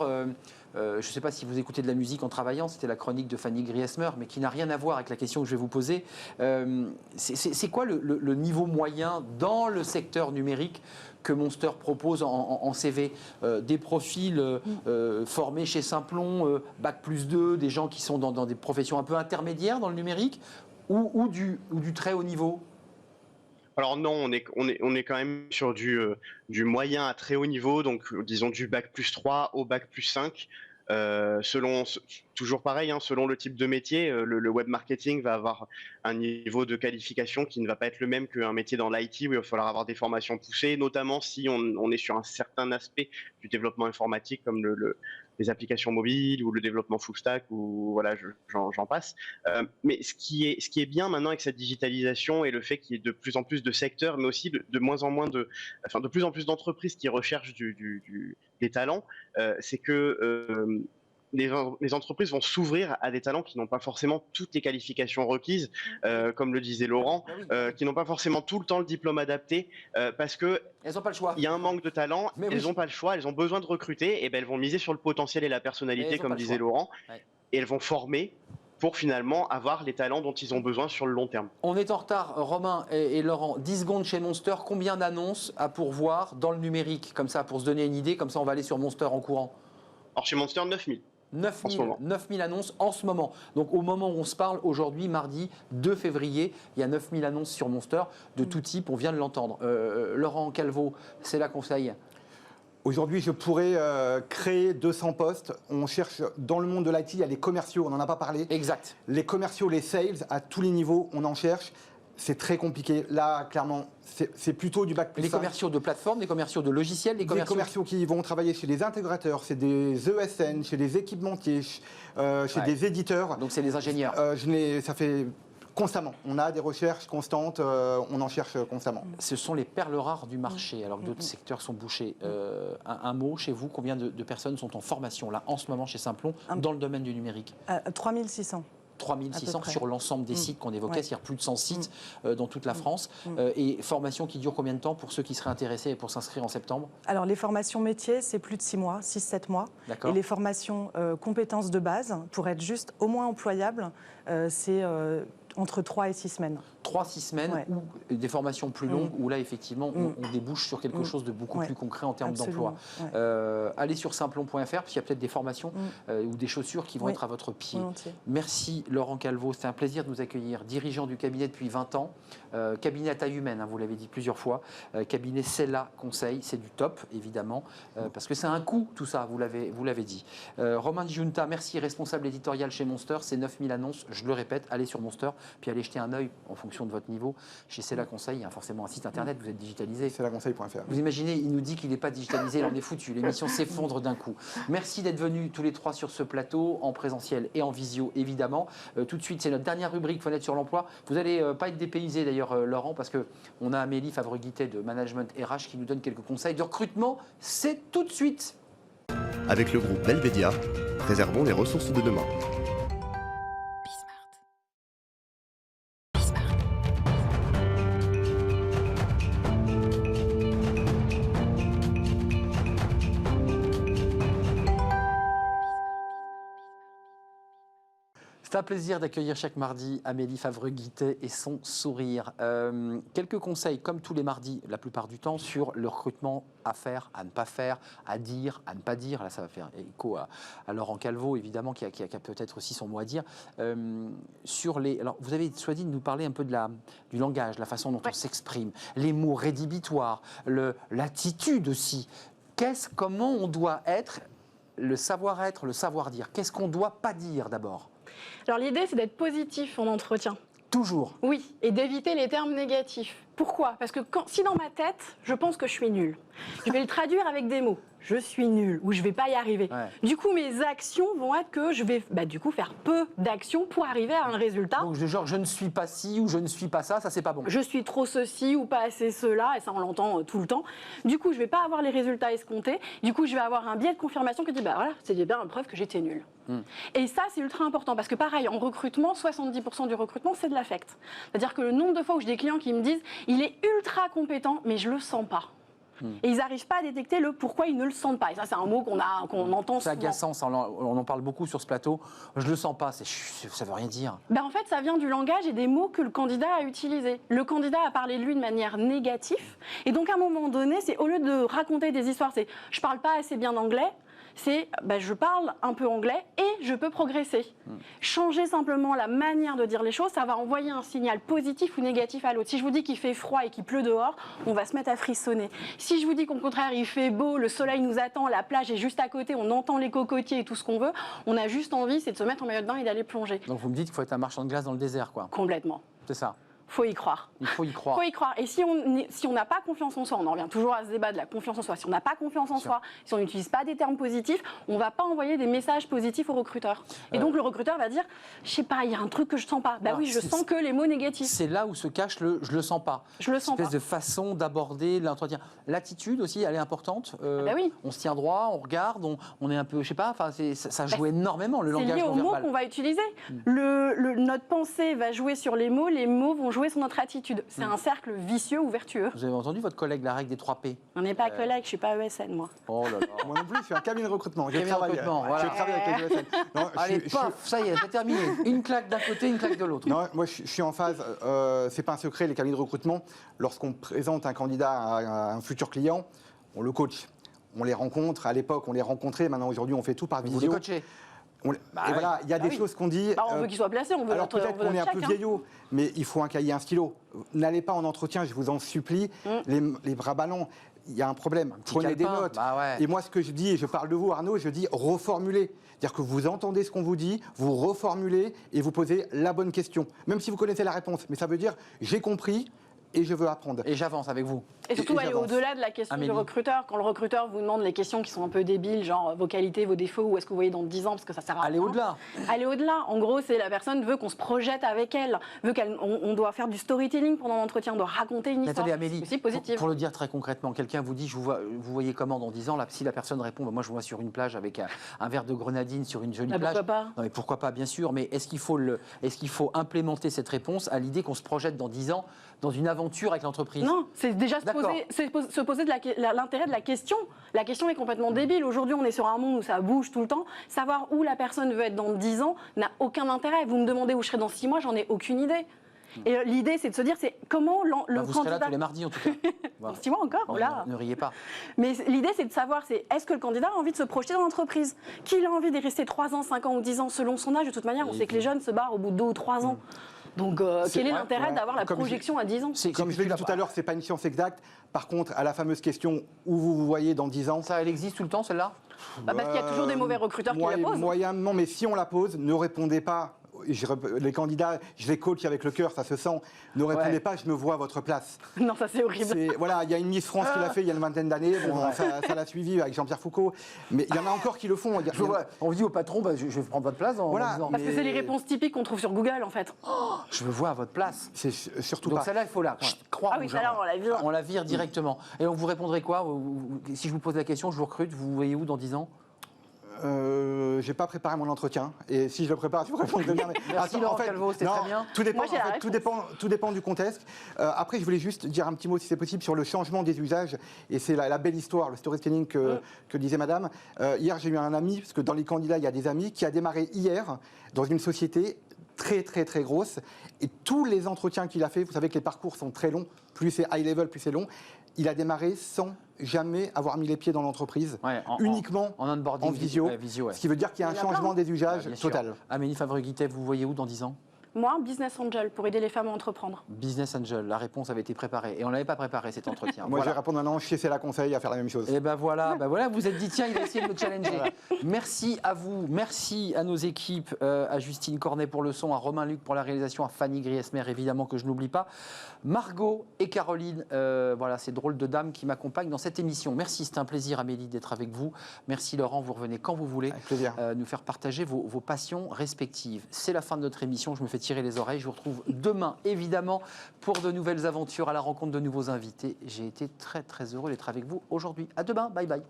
je ne sais pas si vous écoutez de la musique en travaillant, c'était la chronique de Fanny Griesmer, mais qui n'a rien à voir avec la question que je vais vous poser. C'est quoi le niveau moyen dans le secteur numérique que Monster propose en CV, des profils formés chez Simplon, Bac+2, des gens qui sont dans des professions un peu intermédiaires dans le numérique, ou du très haut niveau? Alors non, on est quand même sur du moyen à très haut niveau, donc disons du Bac+3 au Bac+5. Toujours pareil, hein, selon le type de métier, le web marketing va avoir un niveau de qualification qui ne va pas être le même qu'un métier dans l'IT où il va falloir avoir des formations poussées, notamment si on est sur un certain aspect du développement informatique comme les applications mobiles ou le développement full stack ou voilà, j'en passe. Mais ce qui est bien maintenant avec cette digitalisation et le fait qu'il y ait de plus en plus de secteurs, mais aussi de plus en plus d'entreprises qui recherchent des talents, c'est que les entreprises vont s'ouvrir à des talents qui n'ont pas forcément toutes les qualifications requises, comme le disait Laurent, qui n'ont pas forcément tout le temps le diplôme adapté, parce que elles n'ont pas le choix. Il y a un manque de talent, elles n'ont pas le choix, elles ont besoin de recruter, et ben elles vont miser sur le potentiel et la personnalité, comme disait Laurent, et elles vont former pour finalement avoir les talents dont ils ont besoin sur le long terme. On est en retard, Romain et Laurent. 10 secondes chez Monster. Combien d'annonces à pourvoir dans le numérique? Comme ça, pour se donner une idée, comme ça on va aller sur Monster en courant. Alors chez Monster, 9000. 9000 annonces en ce moment. Donc au moment où on se parle, aujourd'hui, mardi 2 février, il y a 9000 annonces sur Monster de tout type, on vient de l'entendre. Laurent Calvo, c'est la conseil. Aujourd'hui, je pourrais créer 200 postes. On cherche, dans le monde de l'IT, il y a les commerciaux, on n'en a pas parlé. Exact. Les commerciaux, les sales, à tous les niveaux, on en cherche. C'est très compliqué. Là, clairement, c'est plutôt du Bac+5. Les commerciaux de plateforme, les commerciaux de logiciels, les commerciaux qui vont travailler chez des intégrateurs, c'est des ESN, chez des équipementiers, chez des éditeurs. Donc c'est les ingénieurs. Ça fait constamment. On a des recherches constantes, on en cherche constamment. Ce sont les perles rares du marché, alors que d'autres secteurs sont bouchés. Un mot, chez vous, combien de personnes sont en formation, là, en ce moment, chez Simplon, dans le domaine du numérique? 3600. 3600 sur l'ensemble des sites qu'on évoquait, c'est-à-dire plus de 100 sites dans toute la France. Et formation qui dure combien de temps pour ceux qui seraient intéressés et pour s'inscrire en septembre? Alors les formations métiers, c'est plus de 6 mois, 6-7 mois. Et les formations compétences de base, pour être juste au moins employable, c'est entre 3 et 6 semaines. 3-6 semaines ou des formations plus longues où là effectivement on débouche sur quelque chose de beaucoup plus concret en termes d'emploi. Allez sur simplon.fr parce qu'il y a peut-être des formations ou des chaussures qui vont être à votre pied. Merci Laurent Calvo, c'était un plaisir de vous accueillir, dirigeant du cabinet depuis 20 ans, cabinet à taille humaine, hein, vous l'avez dit plusieurs fois, cabinet Cella Conseil, c'est du top évidemment, parce que c'est un coût tout ça, vous l'avez dit. Romain Giunta, merci, responsable éditorial chez Monster, c'est 9000 annonces, je le répète, allez sur Monster, puis allez jeter un œil en fonction de votre niveau. Chez Cella Conseil, il y a forcément un site internet, vous êtes digitalisé. Cellaconseil.fr. Vous imaginez, il nous dit qu'il n'est pas digitalisé, il en est foutu. L'émission s'effondre d'un coup. Merci d'être venus tous les trois sur ce plateau, en présentiel et en visio, évidemment. Tout de suite, c'est notre dernière rubrique, Fenêtre sur l'emploi. Vous n'allez pas être dépaysé d'ailleurs, Laurent, parce qu'on a Amélie Favre-Guittet de Management RH qui nous donne quelques conseils de recrutement. C'est tout de suite. Avec le groupe Belvedia, préservons les ressources de demain. C'est un plaisir d'accueillir chaque mardi Amélie Favre-Guittet et son sourire. Quelques conseils, comme tous les mardis, la plupart du temps, sur le recrutement à faire, à ne pas faire, à dire, à ne pas dire. Là, ça va faire écho à Laurent Calvo, évidemment, qui a peut-être aussi son mot à dire. Alors, vous avez choisi de nous parler un peu du langage, la façon dont on s'exprime, les mots rédhibitoires, l'attitude aussi. Comment on doit être, le savoir-être, le savoir-dire? Qu'est-ce qu'on ne doit pas dire d'abord? Alors l'idée, c'est d'être positif en entretien. Toujours. Oui, et d'éviter les termes négatifs. Pourquoi? Parce que si dans ma tête, je pense que je suis nulle, je vais le traduire avec des mots. Je suis nulle ou je ne vais pas y arriver. Du coup, mes actions vont être que je vais faire peu d'actions pour arriver à un résultat. Donc, genre, je ne suis pas ci ou je ne suis pas ça, ça, c'est pas bon. Je suis trop ceci ou pas assez cela, et ça, on l'entend tout le temps. Du coup, je ne vais pas avoir les résultats escomptés. Du coup, je vais avoir un biais de confirmation qui dit, voilà, c'est bien une preuve que j'étais nulle. Et ça, c'est ultra important parce que pareil, en recrutement, 70% du recrutement, c'est de l'affect. C'est-à-dire que le nombre de fois où j'ai des clients qui me disent, il est ultra compétent, mais je le sens pas. Et ils n'arrivent pas à détecter le pourquoi ils ne le sentent pas. Et ça, c'est un mot qu'on entend C'est souvent. agaçant, on en parle beaucoup sur ce plateau. Je le sens pas, ça veut rien dire. En fait, ça vient du langage et des mots que le candidat a utilisés. Le candidat a parlé de lui de manière négative. Et donc, à un moment donné, c'est au lieu de raconter des histoires, c'est « je parle pas assez bien anglais », c'est je parle un peu anglais et je peux progresser. Changer simplement la manière de dire les choses, ça va envoyer un signal positif ou négatif à l'autre. Si je vous dis qu'il fait froid et qu'il pleut dehors, on va se mettre à frissonner. Si je vous dis qu'au contraire il fait beau, le soleil nous attend, la plage est juste à côté, on entend les cocotiers et tout ce qu'on veut, on a juste envie, c'est de se mettre en maillot de bain et d'aller plonger. Donc vous me dites qu'il faut être un marchand de glace dans le désert, quoi. Complètement. C'est ça. Faut y croire. Il faut y croire. Faut y croire. Et si on n'a pas confiance en soi, on en revient toujours à ce débat de la confiance en soi. Si on n'a pas confiance en soi, si on n'utilise pas des termes positifs, on va pas envoyer des messages positifs au recruteur. Et donc le recruteur va dire, je sais pas, il y a un truc que je sens pas. Oui, je sens que les mots négatifs. C'est là où se cache le je le sens pas. Je le sens pas. Une espèce de façon d'aborder l'entretien. L'attitude aussi, elle est importante. oui. On se tient droit, on regarde, on est un peu, je sais pas. Enfin, ça joue énormément le langage non verbal. C'est lié aux mots qu'on va utiliser. Notre pensée va jouer sur les mots vont jouer sur notre attitude. C'est un cercle vicieux ou vertueux. Vous avez entendu votre collègue, la règle des 3 P? On n'est pas collègues, je suis pas ESN, moi. Oh là là. Moi non plus, je suis un cabinet de recrutement. Je Cabinet de recrutement, voilà. travaille avec les ESN. Non, Allez, paf, ça y est, c'est terminé. Une claque d'un côté, une claque de l'autre. Non, moi, je suis en phase. C'est pas un secret, les cabinets de recrutement. Lorsqu'on présente un candidat à un futur client, on le coach. On les rencontre. À l'époque, on les rencontrait. Maintenant, aujourd'hui, on fait tout par Vous visio. les coachez. Et voilà, il y a des choses qu'on dit. On veut qu'il soit placé, on veut Alors peut-être qu'on est un peu chèque, vieillot, mais il faut un cahier, un stylo. N'allez pas en entretien, je vous en supplie, les bras ballants. Il y a un problème. Prenez des notes. Et moi, ce que je dis, et je parle de vous, Arnaud, je dis reformuler. C'est-à-dire que vous entendez ce qu'on vous dit, vous reformulez et vous posez la bonne question. Même si vous connaissez la réponse. Mais ça veut dire, j'ai compris et je veux apprendre. Et j'avance avec vous. Et surtout, aller au-delà de la question du recruteur. Quand le recruteur vous demande les questions qui sont un peu débiles, genre vos qualités, vos défauts, où est-ce que vous voyez dans 10 ans, parce que ça sert à rien. Aller au-delà. Aller au-delà. En gros, c'est la personne veut qu'on se projette avec elle, on doit faire du storytelling pendant l'entretien, on doit raconter une histoire. Attendez, Amélie, aussi positive. pour le dire très concrètement, quelqu'un vous dit, vous voyez comment dans 10 ans, là, si la personne répond, moi je vous vois sur une plage avec un verre de grenadine sur une jolie plage. Pourquoi pas? Non, mais pourquoi pas, bien sûr, mais est-ce qu'il faut implémenter cette réponse à l'idée qu'on se projette dans 10 ans dans une aventure avec l'entreprise? Non, c'est déjà se poser l'intérêt de la question. La question est complètement débile. Aujourd'hui, on est sur un monde où ça bouge tout le temps. Savoir où la personne veut être dans 10 ans n'a aucun intérêt. Vous me demandez où je serai dans 6 mois, j'en ai aucune idée. Et l'idée, c'est de se dire, c'est comment le vous candidat... serez là tous les mardis, en tout cas. Dans 6 mois encore, bon, là. Ne riez pas. Mais l'idée, c'est de savoir, est-ce que le candidat a envie de se projeter dans l'entreprise? Qu'il a envie d'y rester 3 ans, 5 ans ou 10 ans selon son âge. De toute manière, on sait que les jeunes se barrent au bout de 2 ou 3 ans. Donc, quel est l'intérêt d'avoir la projection à 10 ans? Comme je l'ai dit tout à l'heure, ce n'est pas une science exacte. Par contre, à la fameuse question où vous vous voyez dans 10 ans... Ça, elle existe tout le temps, celle-là? Parce qu'il y a toujours des mauvais recruteurs qui la posent. Moyennement, mais si on la pose, ne répondez pas. Les candidats, je les coach avec le cœur, ça se sent. Ne répondez pas, je me vois à votre place. Non, ça c'est horrible. Voilà, il y a une Miss France qui l'a fait il y a une vingtaine d'années. Bon, ça l'a suivi avec Jean-Pierre Foucault. Mais il y en a encore qui le font. On vous dit au patron, je vais prendre votre place en disant. Parce que c'est les réponses typiques qu'on trouve sur Google, en fait. Je me vois à votre place. C'est surtout Donc pas. celle-là, il faut la croire. Ah oui, celle-là, on la vire. On la vire directement. Et on vous répondrait quoi? Si je vous pose la question, je vous recrute, vous voyez où dans 10 ans? J'ai pas préparé mon entretien et si je le prépare, je vous réponds bien. Merci Laurent Calvo, c'était très bien. Tout dépend du contexte. Après, je voulais juste dire un petit mot, si c'est possible, sur le changement des usages. Et c'est la belle histoire, le storytelling que disait Madame. Hier, j'ai eu un ami, parce que dans les candidats, il y a des amis, qui a démarré hier dans une société très très très grosse. Et tous les entretiens qu'il a fait, vous savez que les parcours sont très longs, plus c'est high level, plus c'est long. Il a démarré sans jamais avoir mis les pieds dans l'entreprise, uniquement en visio, ce qui veut dire qu'il y a un changement des usages total. Amélie Favre-Guittet, vous voyez où dans 10 ans? Moi, business angel, pour aider les femmes à entreprendre. Business angel, la réponse avait été préparée. Et on ne l'avait pas préparé, cet entretien. Moi, je vais répondre maintenant chez C'est la Conseil à faire la même chose. Et ben voilà, vous vous êtes dit, tiens, il va essayer de me challenger. Merci à vous, merci à nos équipes, à Justine Cornet pour le son, à Romain Luc pour la réalisation, à Fanny Griesmer, évidemment, que je n'oublie pas. Margot et Caroline, voilà, ces drôles de dames qui m'accompagnent dans cette émission. Merci, c'était un plaisir, Amélie, d'être avec vous. Merci, Laurent, vous revenez quand vous voulez. Avec plaisir. Nous faire partager vos passions respectives. C'est la fin de notre émission, je me fais tirer les oreilles. Je vous retrouve demain, évidemment, pour de nouvelles aventures, à la rencontre de nouveaux invités. J'ai été très, très heureux d'être avec vous aujourd'hui. À demain, bye bye.